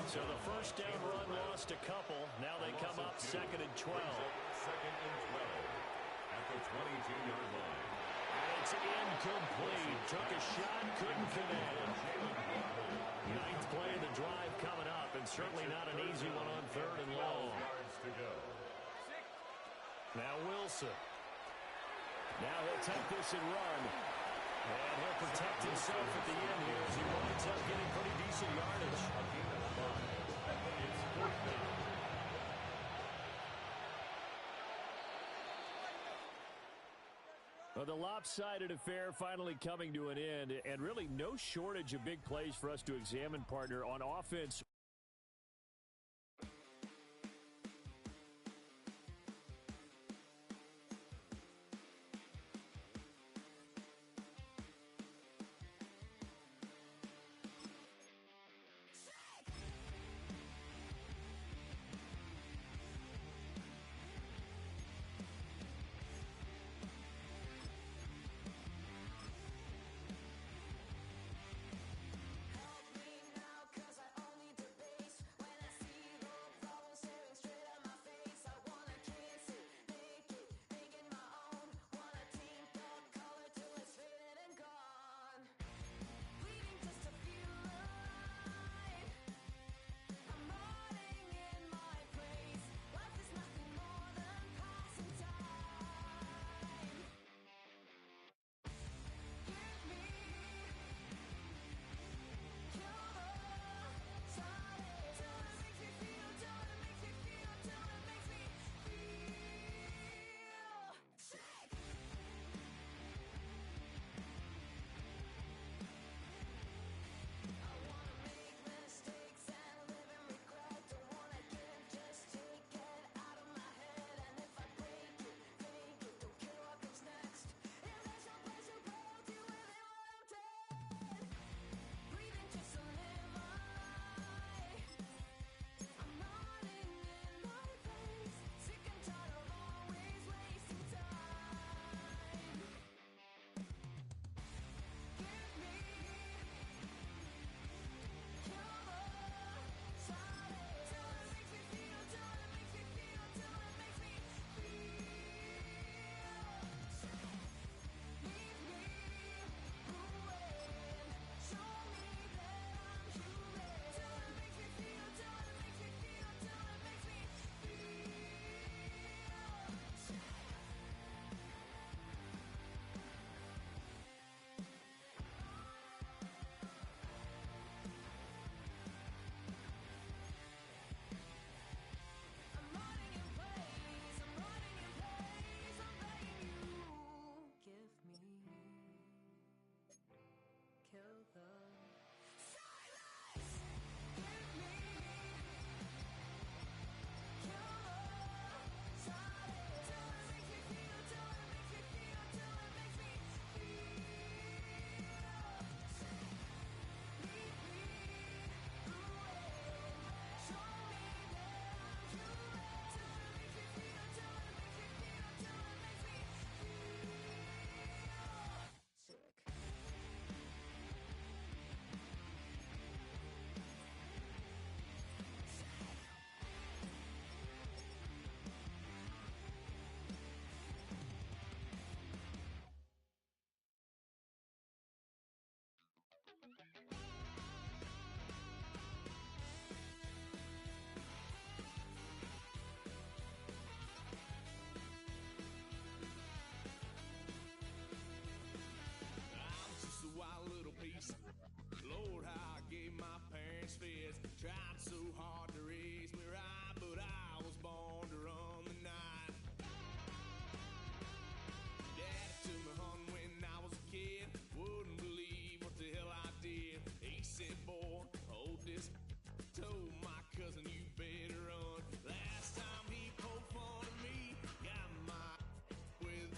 So the 1st down run lost a couple. Now they come up 2nd and 12. 2nd and 12. At the 22-yard line. And it's incomplete. Took a shot, couldn't connect. 9th play of the drive coming up, and certainly not an easy one on 3rd and long. Yards to go. Now Wilson. Now he'll take this and run. And he'll protect himself at the end here as he winds up getting pretty decent yardage. A gain of 5. It's 4th down. Well, the lopsided affair finally coming to an end, and really no shortage of big plays for us to examine, partner, on offense.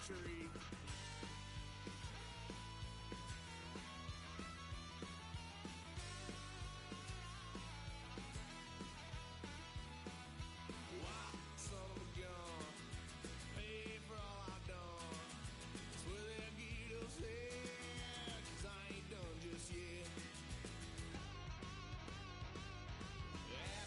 tree. Wow, son of a gun, pay for all I've done. Swear they'll get us here, 'cause I ain't done just yet. Yeah,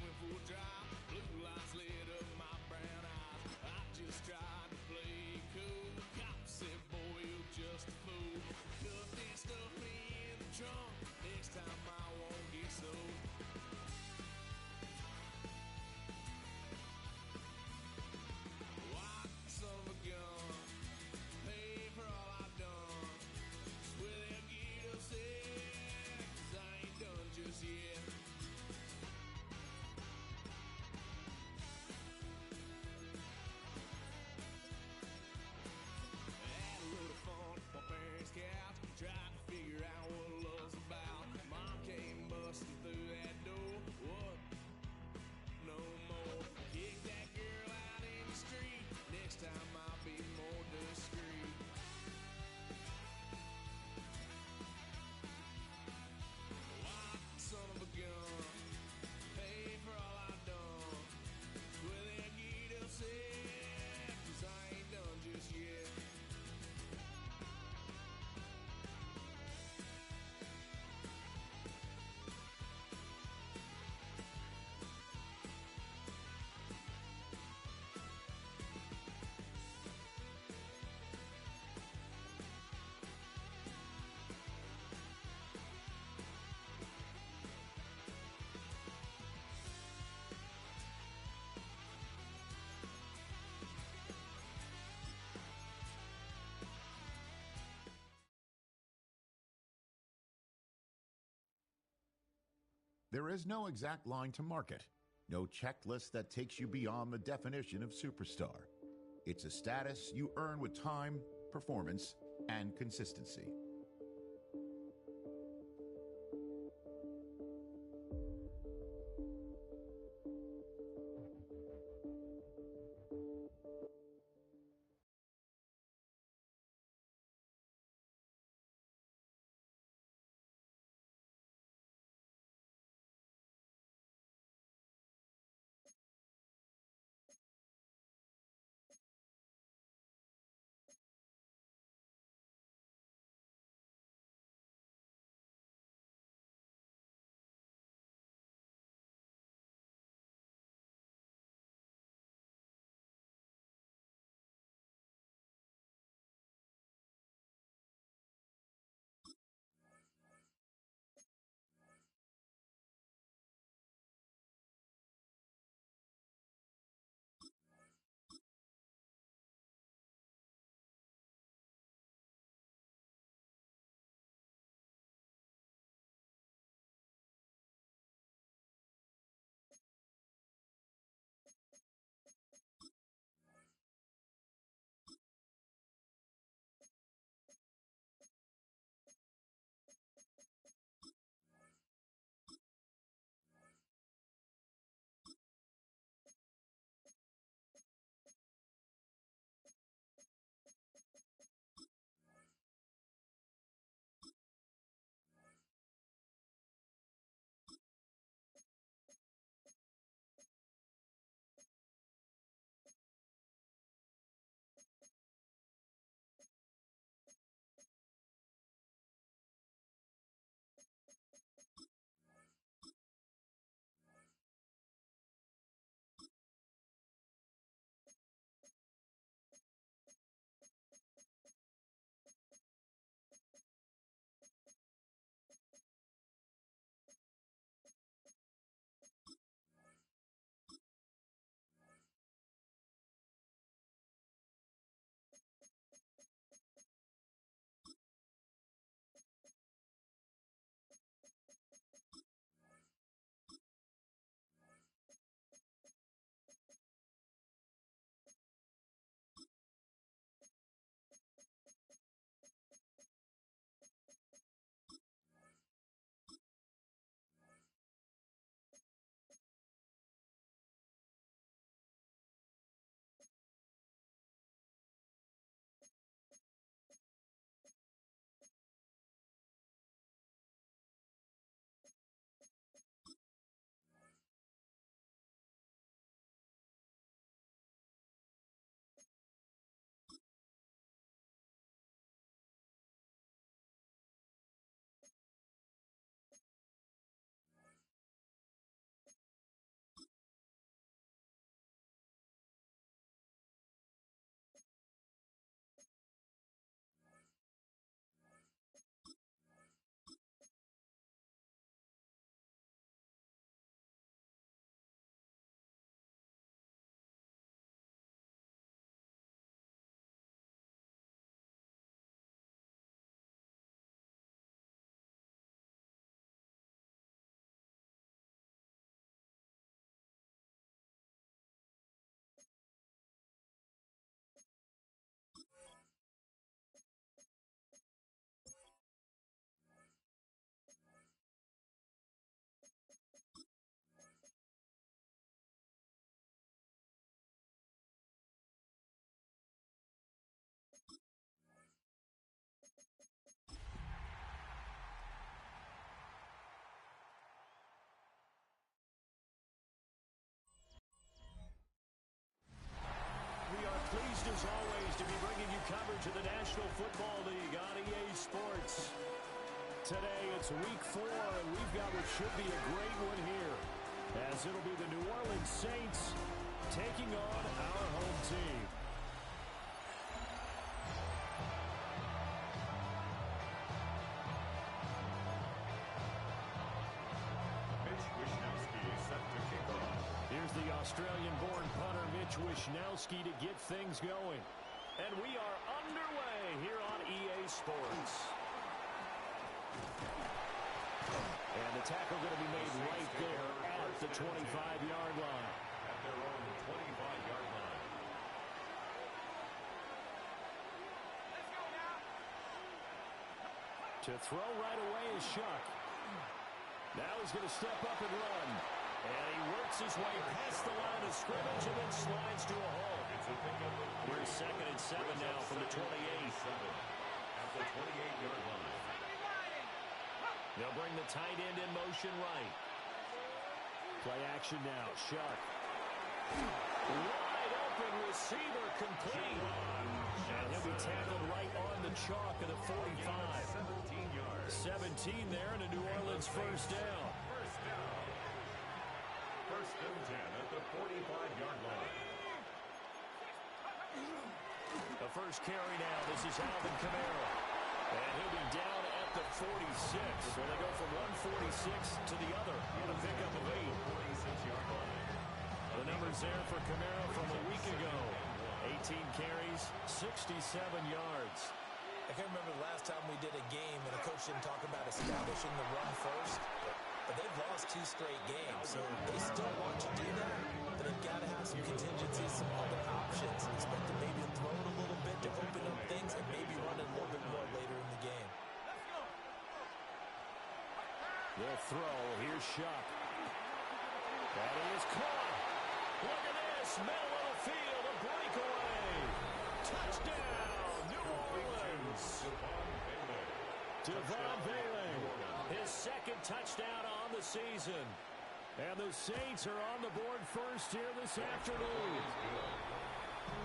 went for a drive, blue lights lit up my brown eyes. I just tried to play cool. Cop said, boy, you're just a fool. Cuffed and stuffed me in the trunk. Next time I won't get so. White son of a gun, pay for all I've done. Swear they'll get us there, 'cause I ain't done just yet. Had a little fun at my parents' couch, tried to figure out what love's about. Mom came busting through that door. What? No more. Kick that girl out in the street. Next time I'll be more discreet. White son of a gun, pay for all I've done. Swear they'll get us here, 'cause I ain't done just yet. There is no exact line to market, no checklist that takes you beyond the definition of superstar. It's a status you earn with time, performance, and consistency. coverage of the National Football League on EA Sports. Today it's week 4, and we've got what should be a great one here, as it'll be the New Orleans Saints taking on our home team. Here's the Australian-born punter Mitch Wishnowsky to get things going. And we are underway here on EA Sports. And the tackle going to be made right there at the 25-yard line. At their own 25-yard line. To throw right away is Shuck. Now he's going to step up and run. And he works his way past the line of scrimmage and then slides to a hole. Here's 2nd and 7 now from the 28. At the 28-yard line. They'll bring the tight end in motion right. Play action now. Shuck. Wide open receiver complete. And he'll be tackled right on the chalk of the 45. 17 yards. 17 there and a New Orleans first down. First and 10 at the 45-yard line. The first carry now. This is Alvin Kamara. And he'll be down at the 46. So they go from 146 to the other on a pickup of 8. 46-yard line. The numbers there for Kamara from a week ago. 18 carries, 67 yards. I can't remember the last time we did a game and a coach didn't talk about establishing the run first. But they've lost 2 straight games, so they still want to do that. But they've got to have some contingencies, some other options. Expect to maybe throw it a little bit to open up things and maybe run it a little bit more later in the game. They'll throw. Here's Shuck. That is caught. Look at this. Middle of the field. A breakaway. Touchdown. New Orleans. Devon Bailey. His 2nd touchdown on the season. And the Saints are on the board first here this afternoon.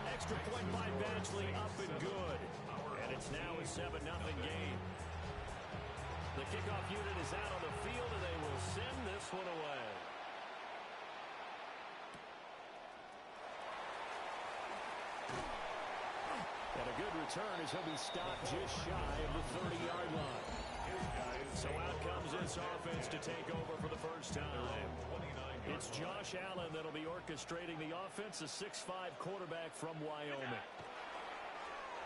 Extra point by Badgley up and good. And it's now a 7-0 game. The kickoff unit is out on the field, and they will send this one away. And a good return as he'll be stopped just shy of the 30-yard line. So out comes this offense to take over for the first time. It's Josh Allen that'll be orchestrating the offense, a 6'5" quarterback from Wyoming.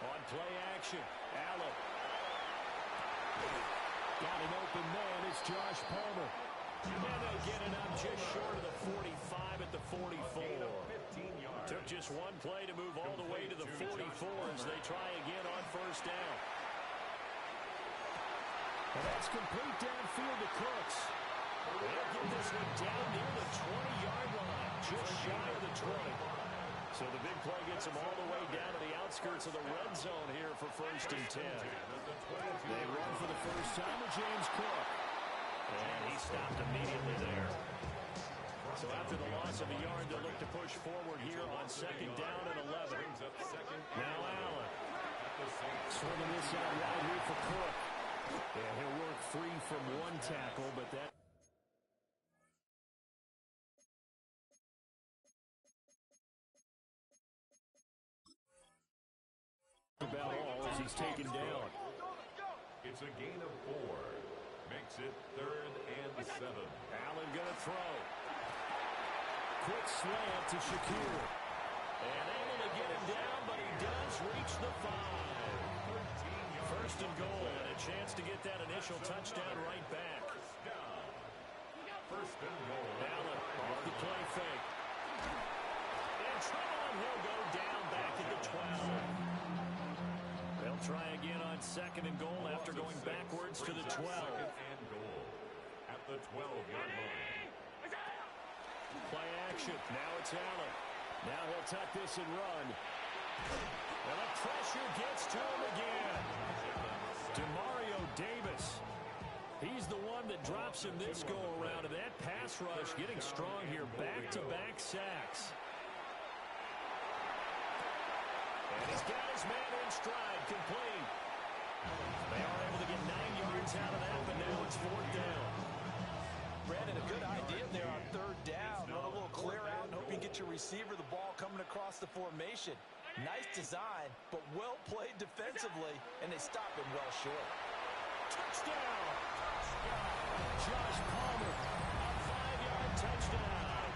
On play action, Allen. Got an open man, it's Josh Palmer. And they get it up just short of the 45 at the 44. Took just one play to move all the way to the 44 as they try again on first down. And that's complete downfield to Cooks. They'll get this one down near the 20-yard line, just shy of the 20. So the big play gets them all the way down to the outskirts of the red zone here for first and 10. They run for the first time with James Cook. And he stopped immediately there. So after the loss of a yard, they'll look to push forward here on 2nd down and 11. Now Allen. Swinging this out wide here for Cook. And he'll work free from one tackle, but that... about all as he's taken down. It's a gain of 4. Makes it 3rd and 7. Allen gonna throw. Quick slant to Shakir. And able to get him down, but he does reach the 5. First and goal, and a chance to get that initial touchdown right back. First and goal. Allen off the play fake. In trouble, and he'll go down back at the 12. They'll try again on 2nd and goal after going backwards to the 12. And goal at the 12-yard line. Play action. Now it's Allen. Now he'll tuck this and run. And the pressure gets to him again. Demario Davis. He's the one that drops him this go-around. And that pass rush getting strong here. Back-to-back sacks. And he's got his man in stride complete. They are able to get 9 yards out of that, but now it's 4th down. Brandon, a good idea there on 3rd down. Run a little clear out and hope you get your receiver the ball coming across the formation. Nice design, but well played defensively, and they stop him well short. Touchdown! Josh Palmer, a 5-yard touchdown.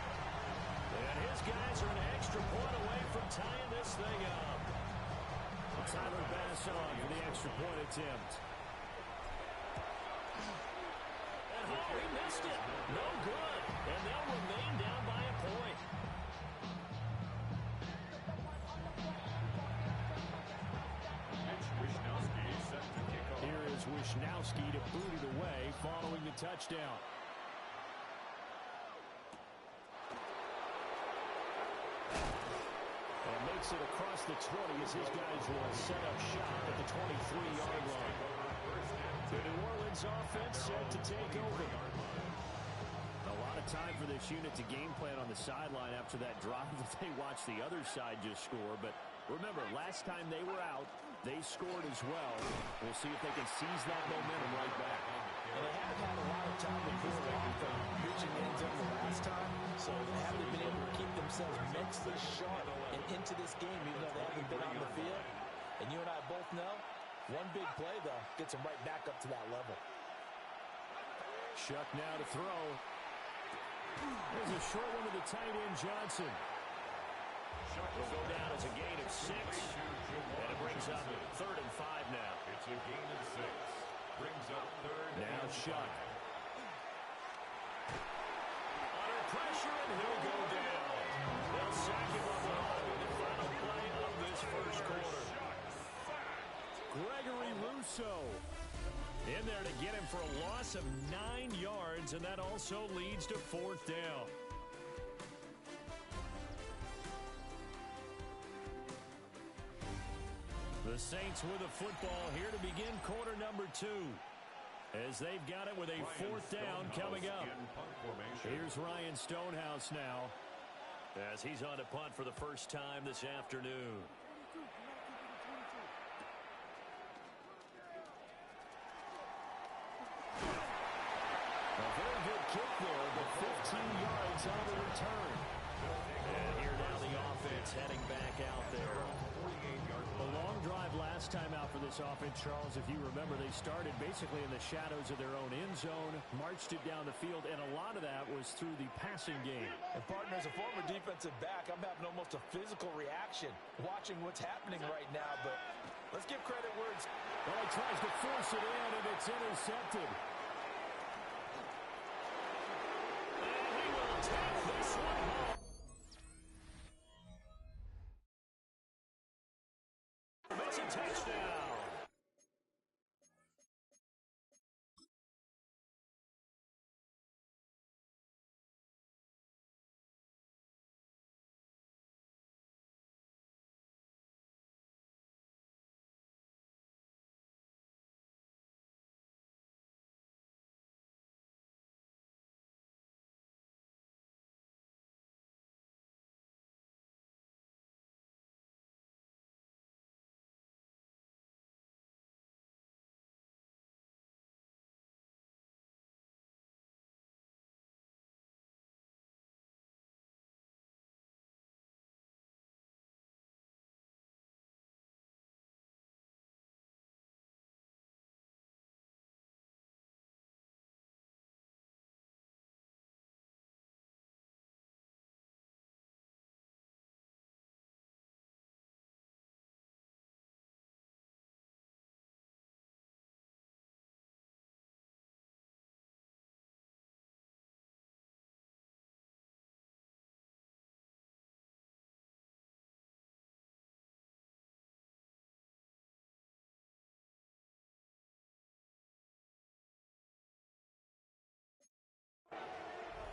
And his guys are an extra point away from tying this thing up. Tyler Bass on for the extra point attempt. And he missed it. No good. And they'll remain down by a point. Here is Wisnowski to boot it away following the touchdown. And makes it across the 20 as his guys will set up shop at the 23-yard line. The New Orleans offense set to take over. A lot of time for this unit to game plan on the sideline after that drive that they watched the other side just score. But remember, last time they were out, they scored as well. We'll see if they can seize that momentum right back. And they haven't had a lot of time to move on from reaching the end zone the last time, so they haven't been able to keep themselves mentally sharp and into this game, even though they haven't been on the field. And you and I both know, one big play, though, gets them right back up to that level. Shuck now to throw. There's a short one to the tight end, Johnson. Shuck will go down as a gain of 6. And it brings up 3rd and 5 now. It's a gain of 6. Brings up 3rd now and Shuck. Under pressure, and he'll go down. They'll sack him on the final play of this first quarter. Gregory Rousseau in there to get him for a loss of 9 yards, and that also leads to 4th down. The Saints with a football here to begin quarter number 2. As they've got it with a 4th down coming up. Here's Ryan Stonehouse now, as he's on to punt for the first time this afternoon. A very good kick there, but 15 yards on the return. And here now the offense heading back out there. A long drive last time out for this offense, Charles. If you remember, they started basically in the shadows of their own end zone, marched it down the field, and a lot of that was through the passing game. And, partner, as a former defensive back, I'm having almost a physical reaction watching what's happening right now, but let's give credit where it's... Well, he tries to force it in, and it's intercepted. And he will take this one home. It's a touchdown.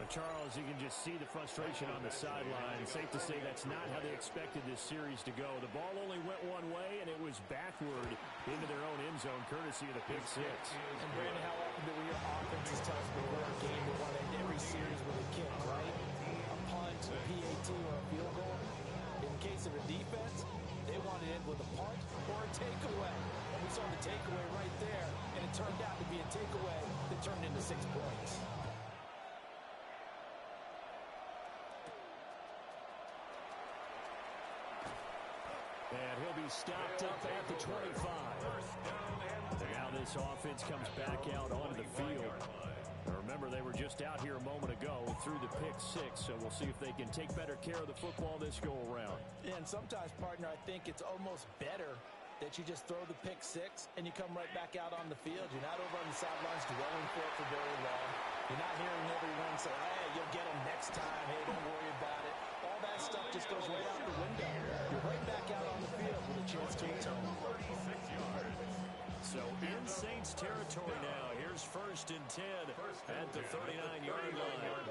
Charles, you can just see the frustration on the sideline. Safe to say that's not how they expected this series to go. The ball only went one way, and it was backward into their own end zone, courtesy of the pick 6. And, Brandon, how often do we hear offenses tell us before a game they want to end every series with a kick, right? A punt, a PAT, or a field goal. In case of a defense, they want to end with a punt or a takeaway. And we saw the takeaway right there, and it turned out to be a takeaway that turned into 6 points. And he'll be stopped up at the 25. And now this offense comes back out onto the field. Remember, they were just out here a moment ago through the pick 6, so we'll see if they can take better care of the football this go-around. And sometimes, partner, I think it's almost better that you just throw the pick 6 and you come right back out on the field. You're not over on the sidelines dwelling for it for very long. You're not hearing everyone say, hey, you'll get them next time. Hey, don't worry about it. All that stuff just goes right out the window. You're right back out on the field with a chance to atone. So in Saints territory now. Here's 1st and 10 at the 39-yard line.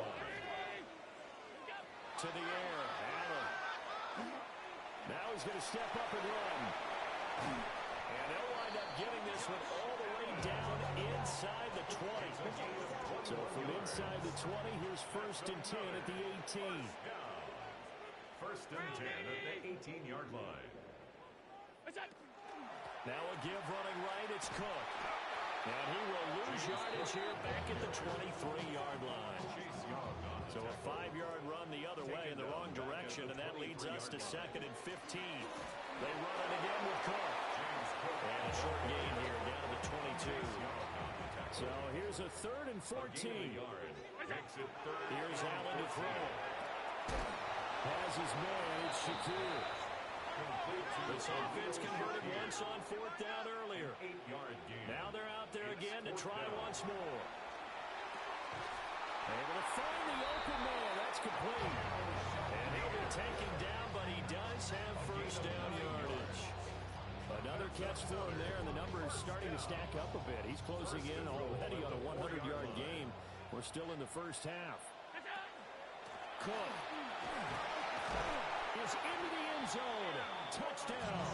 To the air, Allen. Now he's going to step up and run. And they'll wind up getting this one all the way down inside the 20. So from inside the 20, here's 1st and 10 at the 18. 1st and 10 at the 18-yard line. Now a give running right, it's Cook. And he will lose yardage here back at the 23-yard line. So a 5-yard run the other way in the wrong direction, and that leads us to 2nd and 15. They run it again with Cook. And a short gain here down to the 22. So here's a 3rd and 14. Here's Allen to throw. Has his man, it's Shakir. This offense converted once on 4th down earlier. Now they're out there again to try once more. Able to find the open man. That's complete. And he'll be taken down, but he does have 1st down yardage. Another catch for him there, and the number is starting to stack up a bit. He's closing in already on a 100-yard game. We're still in the first half. Cook is into the end zone. Touchdown.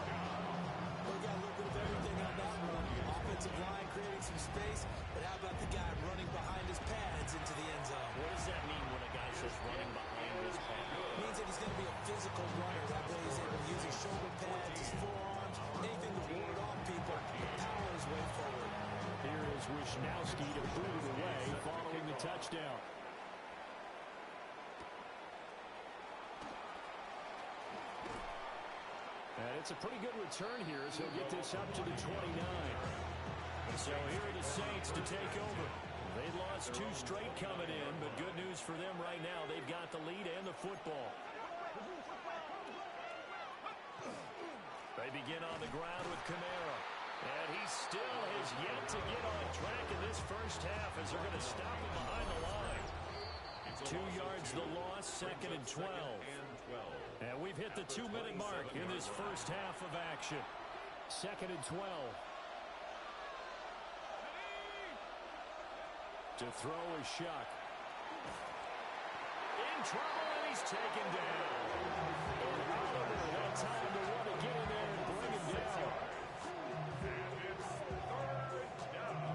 We got a little bit of everything on that run. Offensive line creating some space, but how about the guy running behind his pads into the end zone? What does that mean when a guy says running behind his pads? It means that he's going to be a physical runner. That way he's able to use his shoulder pads, his forearms, anything to ward off people. Power his way forward. Here is Wisnowski to boot it away following the touchdown. And it's a pretty good return here as he'll get this up to the 29. And so here are the Saints to take over. They lost 2 straight coming in, but good news for them right now. They've got the lead and the football. They begin on the ground with Kamara. And he still has yet to get on track in this first half as they're going to stop him behind the line. 2 yards the loss, 2nd and 12. And we've hit the 2-minute mark in this first half of action. 2nd and 12. To throw is Shuck. In trouble, and he's taken down. And Oliver had time to want to get in there and bring him down. And it's 3rd down.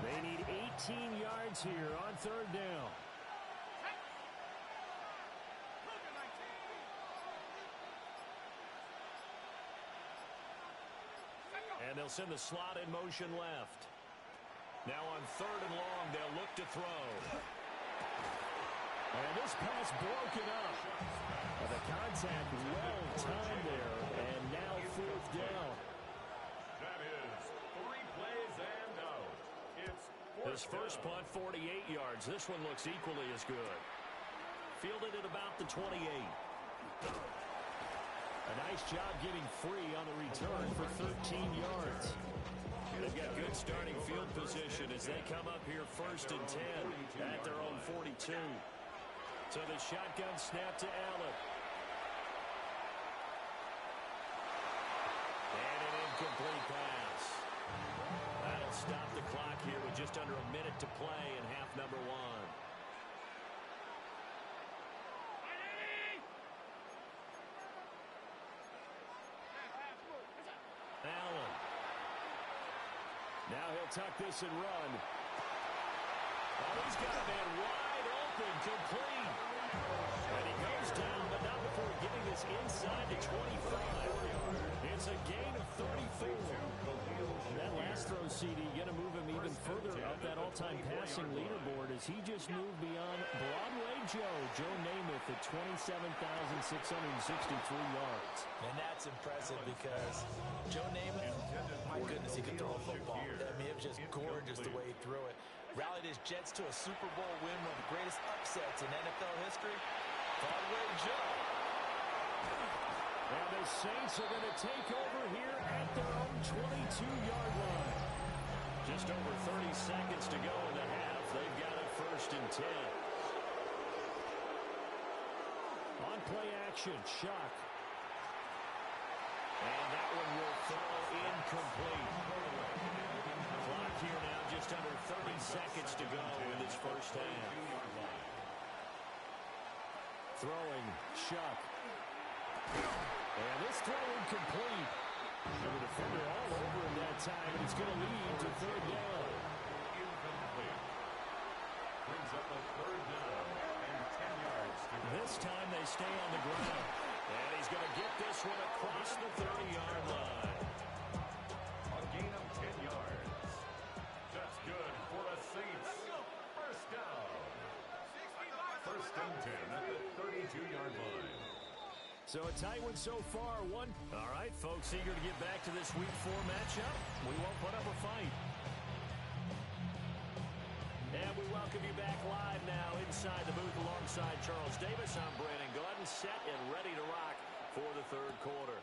They need 18 yards here on 3rd down. And they'll send the slot in motion left. Now on 3rd and long, they'll look to throw. And this pass broken up. The contact well timed there, and now 4th down. That is 3 plays and out. It's This first punt, 48 yards. This one looks equally as good. Fielded at about the 28. A nice job getting free on the return for 13 yards. They've got good starting field position as they come up here 1st and 10 at their own 42. So the shotgun snap to Allen. And an incomplete pass. That'll stop the clock here with just under a minute to play in half number 1. Allen. Now he'll tuck this and run. Oh, he's got a man wide open, complete. And he goes down, but not before he getting this inside the 25. It's a gain of 34. And that last throw, CD, going to move him even further up that all-time passing leaderboard as he just moved beyond Broadway Joe Namath at 27,663 yards. And that's impressive because Joe Namath, my goodness, he could throw a football. I mean, it was just gorgeous the way he threw it. Rallied his Jets to a Super Bowl win, one of the greatest upsets in NFL history. Broadway Joe. And the Saints are going to take over here at their own 22-yard line. Just over 30 seconds to go in the half. They've got it 1st and 10. On play action, Shock. And that one will throw incomplete. Clock here now, just under 30 seconds to go in this first half. Throwing, Shock. And this throw incomplete. And the defender all over him that time, and it's going to lead to 3rd down. Incomplete. Brings up a 3rd down and 10 yards to go. This time they stay on the ground. And he's going to get this one across the 30-yard line. A gain of 10 yards. That's good for the Saints. First down. 1st and 10 at the 32-yard line. So a tight one so far. All right, folks, eager to get back to this Week 4 matchup. We won't put up a fight. And we welcome you back live now inside the booth alongside Charles Davis. I'm Brandon Gordon, set and ready to rock for the 3rd quarter.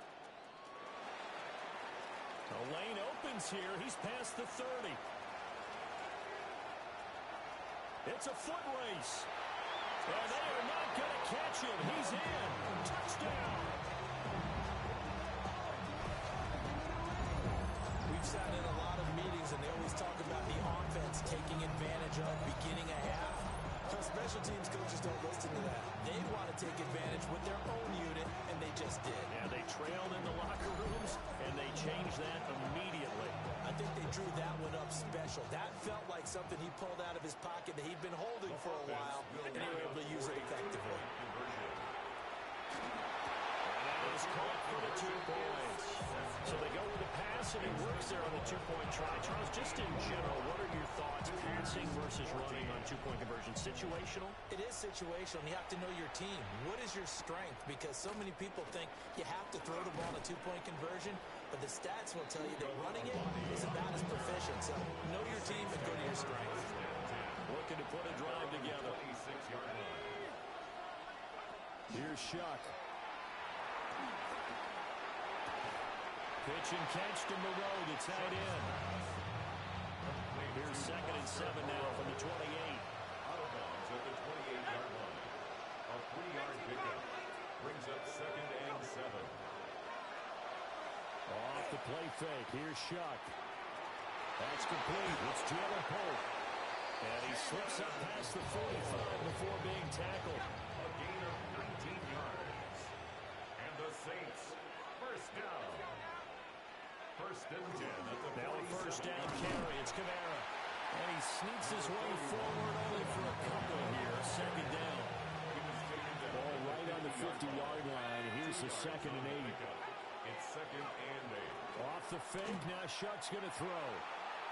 A lane opens here. He's past the 30. It's a foot race. And they are not going to catch him. He's in. Touchdown. We've sat in a lot of meetings, and they always talk about the offense taking advantage of beginning a half. So special teams coaches don't listen to that. They want to take advantage with their own unit, and they just did. Yeah, they trailed in the locker rooms, and they changed that immediately. I think they drew that one up special. That felt like something he pulled out of his pocket that he'd been holding for a while, and they were able to use it effectively. And that is caught for the 2 points. So they go with the pass, and it works there on the 2-point try. Charles, just in general, what are your thoughts, passing versus running on 2-point conversion? Situational? It is situational, and you have to know your team. What is your strength? Because so many people think you have to throw the ball on a 2-point conversion, but the stats will tell you that running it is about as proficient. So know your team and go to your strength. Looking to put a drive together. Here's Shuck. Pitch and catch to Moreau, the tight end. Here's 2nd and 7 now from the 28. Out of bounds at the 28-yard line. A 3-yard pickup. Brings up 2nd and 7. Off the play fake. Here's Shuck. That's complete. It's Jalen Pope. And he slips up past the 45 before being tackled. A gain of 19 yards. And the Saints, 1st down. 1st and 10 at the now a 1st down carry. It's Kamara. And he sneaks his way forward only for a couple here. 2nd down. Ball right on the 50-yard line. Here's the 2nd and 8. It's 2nd and 8. Off the fake. Now Shuck's going to throw.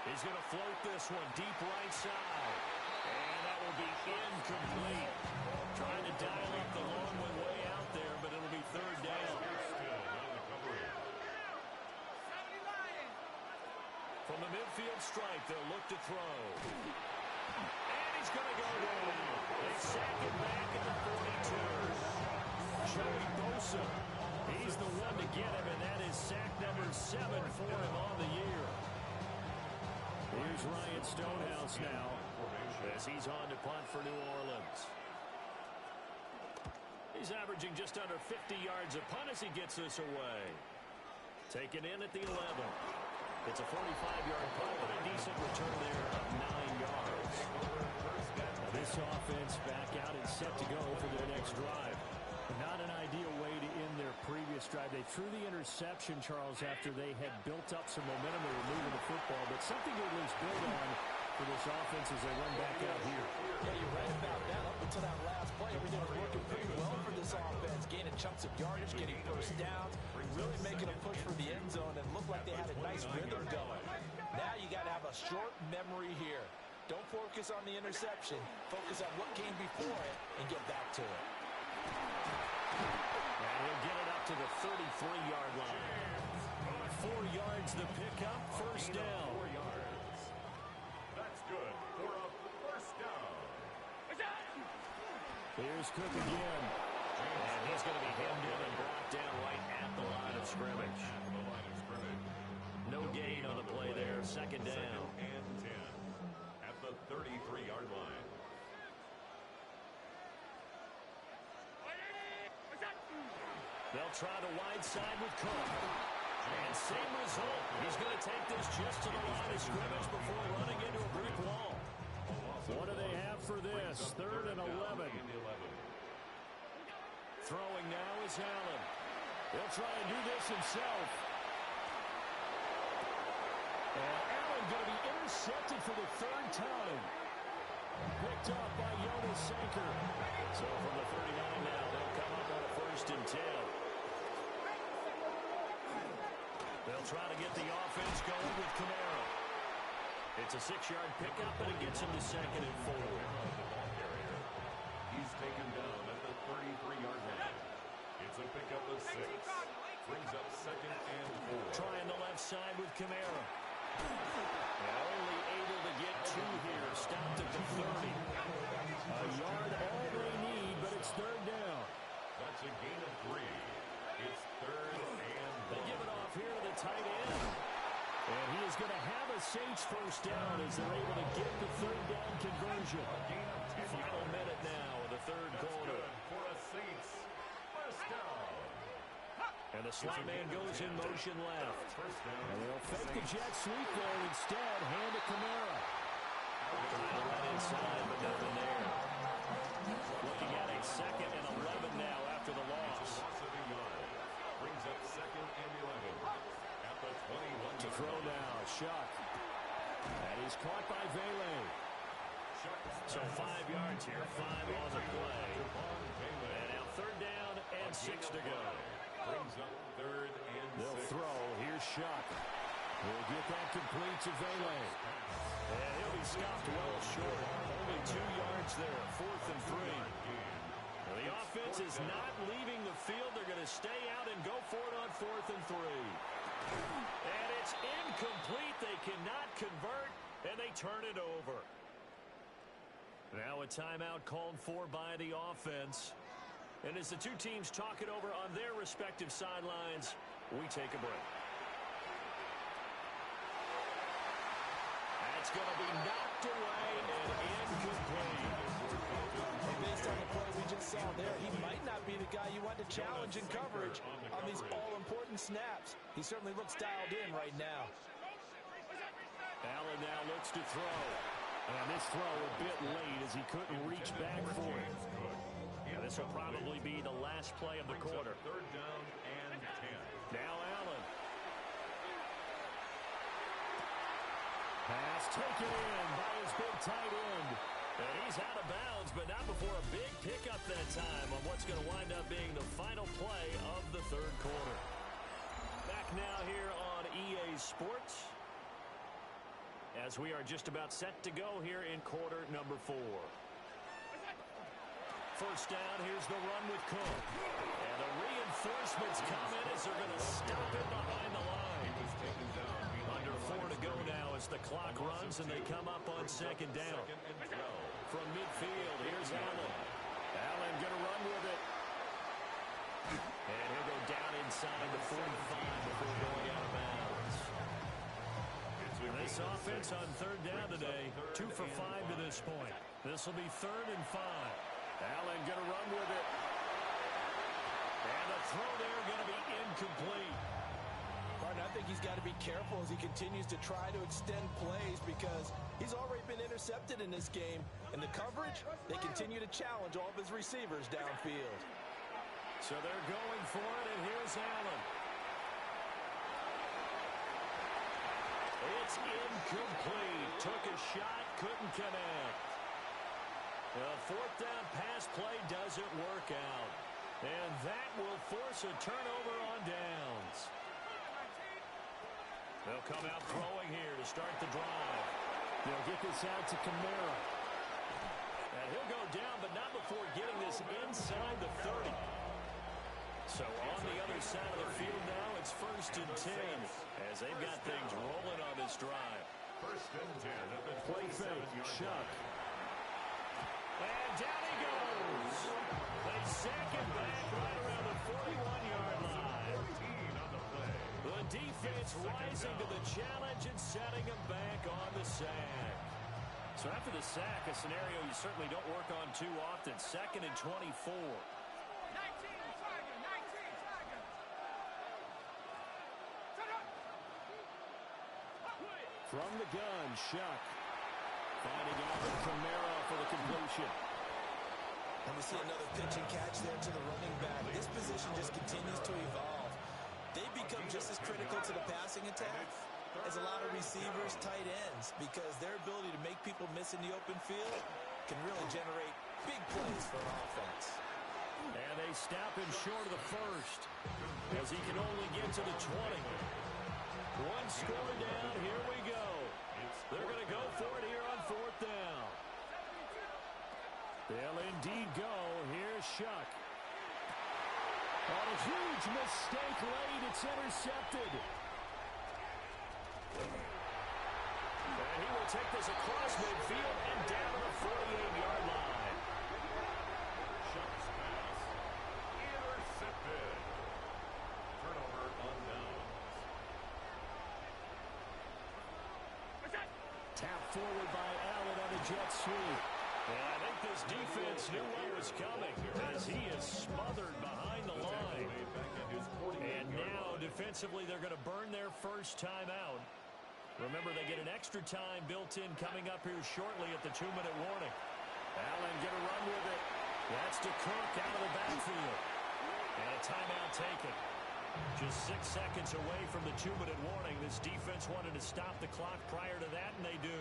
He's going to float this one deep right side. And that will be incomplete. Trying to dial up the long one way out there, but it'll be 3rd down. From the midfield stripe, they'll look to throw. And he's going to go down. They sack him back at the 42. Joey Bosa. He's the one to get him, and that is sack number 7 for him on the year. Here's Ryan Stonehouse now as he's on to punt for New Orleans. He's averaging just under 50 yards a punt as he gets this away. Taken in at the 11. It's a 45-yard punt, but a decent return there of 9 yards. Now this offense back out and set to go for their next drive. Not an ideal way to end their previous drive. They threw the interception, Charles, after they had built up some momentum. They were moving the football, but something to at least build on for this offense as they run back out here. Yeah, you're right about that. Up until that last play, everything was working pretty well for this offense, gaining chunks of yards. downs, really making a push for the end zone and looked like they had a nice rhythm going. Now you got to have a short memory here. Don't focus on the interception. Focus on what came before it and get back to it. And he'll get it up to the 33-yard line. 4 yards the pickup, first down. 4 yards. That's good for a first down. Here's Cook again. And he's going to be hemmed in and brought down right at the line of scrimmage. No gain on the play there. Second down. Second and 10 at the 33-yard line. They'll try the wide side with Cook. And same result. He's going to take this just to the line of scrimmage before running into a brick wall. What do they have for this? 3rd and 11. Throwing now is Allen. He'll try and do this himself. And Allen going to be intercepted for the 3rd time. Picked up by Jonas Sanker. So from the 39 now, they'll come up on a 1st and 10. They'll try to get the offense going with Camara. It's a 6-yard pickup, and it gets him to 2nd and 4. He's taken down at the 33-yard line. It's a pickup of 6. Brings up 2nd and 4. Trying the left side with Camara. And only able to get 2 here. Stopped at the 30. A yard all they need, but it's 3rd down. That's a gain of 3. It's 3rd and 1. They give it off here to the tight end. And he is going to have a Saints first down as they're able to get the 3rd down conversion. Final minute now of the 3rd quarter. For a Saints first down. And the slot man goes in motion left. And they'll fake the jet sweep there instead. Hand to Camara. Right inside, but nothing there. Looking at a 2nd and 11 now after the loss. Brings up 2nd and 11 at the 21. To throw now, Shuck. And he's caught by Vele. So 5 yards here, 5 on the play. And now 3rd down and 6 to go. Brings up 3rd and 6. They'll throw. Here's Shuck. He'll get that complete to Vele. And he'll be stopped well short. Only 2 yards there. 4th and 3. Well, the offense is not leaving the field. They're going to stay out and go for it on 4th and 3. And it's incomplete. They cannot convert, and they turn it over. Now a timeout called for by the offense. And as the two teams talk it over on their respective sidelines, we take a break. That's going to be knocked away and incomplete. And based on the play we just saw there, he might not be the guy you want to challenge in coverage on these all-important snaps. He certainly looks dialed in right now. Allen now looks to throw. And this throw a bit late as he couldn't reach back for it. Yeah, this will probably be the last play of the quarter. 3rd down and 10. Now Allen. Pass taken in by his big tight end. And he's out of bounds, but not before a big pickup that time on what's going to wind up being the final play of the 3rd quarter. Back now here on EA Sports, as we are just about set to go here in quarter number 4. First down, here's the run with Cook. And the reinforcements come in as they're going to stop it behind the line. Under 4 to go now as the clock runs and they come up on 2nd down. From midfield, here's Allen. Allen going to run with it. And he'll go down inside the 45 before going out of bounds. And this offense on 3rd down today, 2 for 5 to this point. This will be 3rd and 5. Allen going to run with it. And the throw there going to be incomplete. Martin, I think he's got to be careful as he continues to try to extend plays because he's already been intercepted in this game. And the coverage, they continue to challenge all of his receivers downfield. So they're going for it, and here's Allen. It's incomplete. Took a shot, couldn't connect. The 4th down pass play doesn't work out. And that will force a turnover on downs. They'll come out throwing here to start the drive. They'll get this out to Kamara. And he'll go down, but not before getting this inside the 30. So on the other side of the field now, it's 1st and 10 as they've got things rolling on this drive. 1st and 10 at the Play fake, Chuck. And down he goes. They sack him back right around the 41-yard line. 14 on the play. The defense rising to the challenge and setting him back on the sack. So after the sack, a scenario you certainly don't work on too often. 2nd and 24. From the gun, Shuck. Finding Alvin Kamara for the completion. And we see another pitch and catch there to the running back. This position just continues to evolve. They become just as critical to the passing attack as a lot of receivers, tight ends, because their ability to make people miss in the open field can really generate big plays for an offense. And they stop him short of the first as he can only get to the 20. One score down, here we go. They're going to go for it here on 4th down. They'll indeed go. Here's Shuck. On a huge mistake late, it's intercepted. And he will take this across midfield and down to the 48-yard line. Shuck's pass intercepted. Turnover on downs. Tap forward by Allen on the jet sweep. And I think this defense knew what was coming as he is smothered behind the line. And now, defensively, they're going to burn their first time out. Remember, they get an extra time built in coming up here shortly at the 2-minute warning. Allen going to run with it. That's to Cook out of the backfield. And a timeout taken. Just 6 seconds away from the 2-minute warning. This defense wanted to stop the clock prior to that, and they do.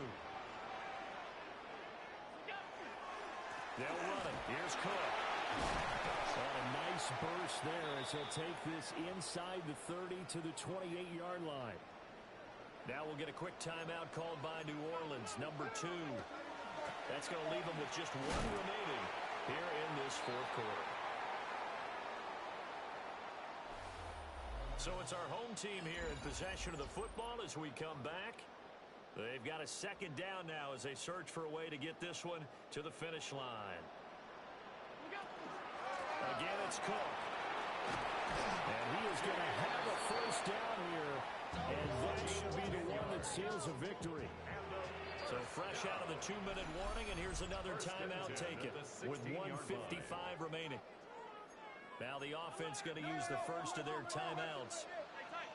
They'll run it. Here's Cook. And a nice burst there as he'll take this inside the 30 to the 28-yard line. Now we'll get a quick timeout called by New Orleans, number 2. That's going to leave them with just 1 remaining here in this 4th quarter. So it's our home team here in possession of the football as we come back. They've got a 2nd down now as they search for a way to get this one to the finish line. Again, it's Cook. And he is going to have a 1st down here. And that should be the one that seals a victory. So fresh out of the 2-minute warning, and here's another timeout taken with 1:55 remaining. Now the offense going to use the first of their timeouts.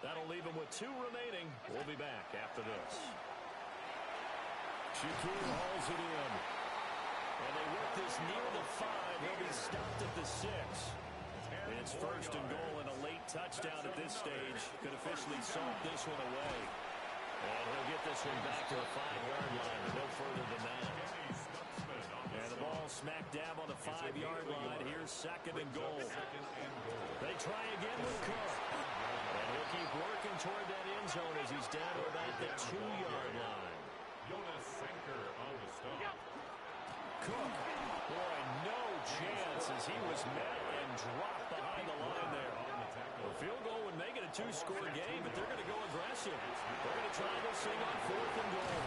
That'll leave them with 2 remaining. We'll be back after this. Shakir hauls it in. And they work this near the 5. They'll be stopped at the 6. It's 1st and goal and a late touchdown at this stage. Could officially salt this one away. And he'll get this one back to the 5-yard line, but no further than that. And the ball smack dab on the 5-yard line. Here's 2nd and goal. They try again with Cook. And he'll keep working toward that end zone as he's down to about the 2-yard line. Cook, boy, no chance as he was met and dropped behind the line there. A field goal would make it a 2-score game, but they're going to go aggressive. They're going to try this thing on 4th and goal.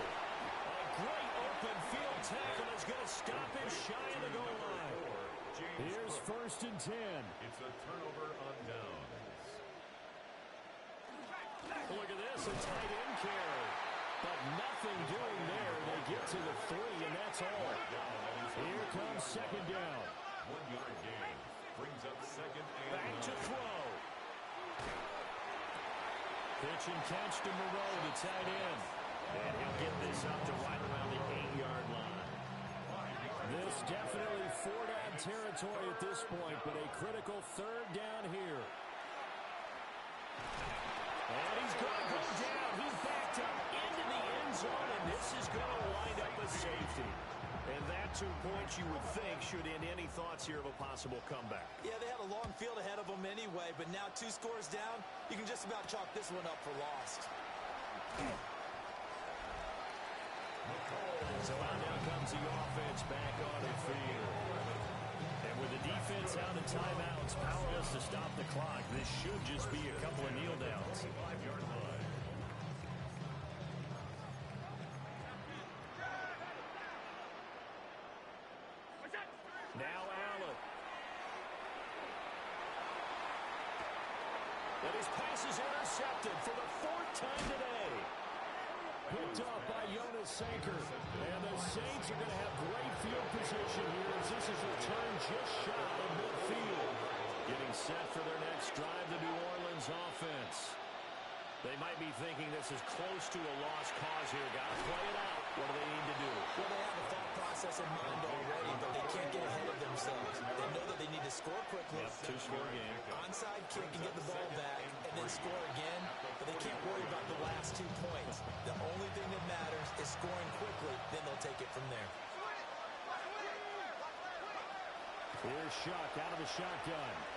A great open field tackle is going to stop him shy of the goal line. Here's 1st and 10. It's a turnover on downs. Look at this, a tight end carry. But nothing doing there. They get to the 3, and that's all. Here comes 2nd down. 1-yard gain. Brings up 2nd and Back to throw. Pitch and catch to Moreau, the tight end. And he'll get this up to right around the 8-yard line. This definitely 4-down territory at this point, but a critical 3rd down here. And he's going to go down. He's backed up into the end zone, and this is going to wind up a safety. And that 2 points you would think should end any thoughts here of a possible comeback. Yeah, they had a long field ahead of them anyway, but now 2 scores down, you can just about chalk this one up for lost. So out now comes the offense back on the field. And with the defense out in timeouts, powerless to stop the clock, this should just be a couple of kneel downs. Now Allen. And his pass is intercepted for the 4th time today. Picked up by Jonas Sanker. And the Saints are going to have great field position here as this is returned just shy of midfield. Getting set for their next drive, the New Orleans offense. They might be thinking this is close to a lost cause here. Got to play it out. What do they need to do? Well, they have a thought process in mind already, but they can't get ahead of themselves. They know that they need to score quickly. Yep, 2-score game. Onside kick and get the ball back, and then score again. But they can't worry about the last 2 points. The only thing that matters is scoring quickly. Then they'll take it from there. Here's Shuck out of the shotgun.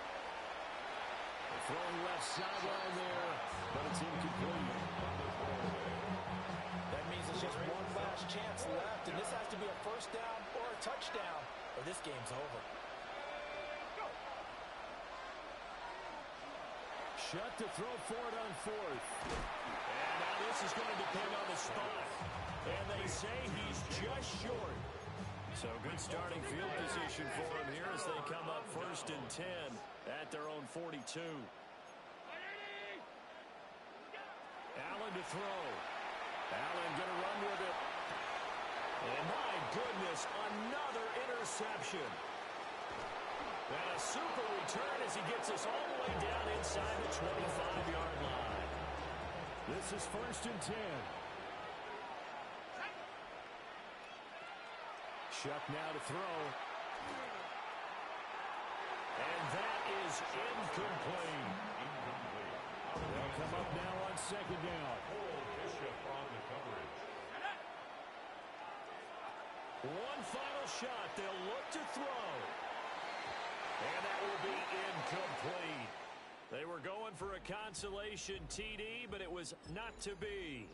Throwing left sideline there, but it's incomplete. That means it's just one last chance left, and this has to be a first down or a touchdown, or this game's over. Shuck to throw for it on 4th. And now this is going to depend on the spot. And they say he's just short. So good starting field position for him here as they come up 1st and 10 at their own 42. Allen to throw. Allen going to run with it. And my goodness, another interception. And a super return as he gets us all the way down inside the 25-yard line. This is 1st and 10. Shuck now to throw. And that is incomplete. They'll come up now on 2nd down. Bishop on the coverage. One final shot. They'll look to throw. And that will be incomplete. They were going for a consolation TD, but it was not to be.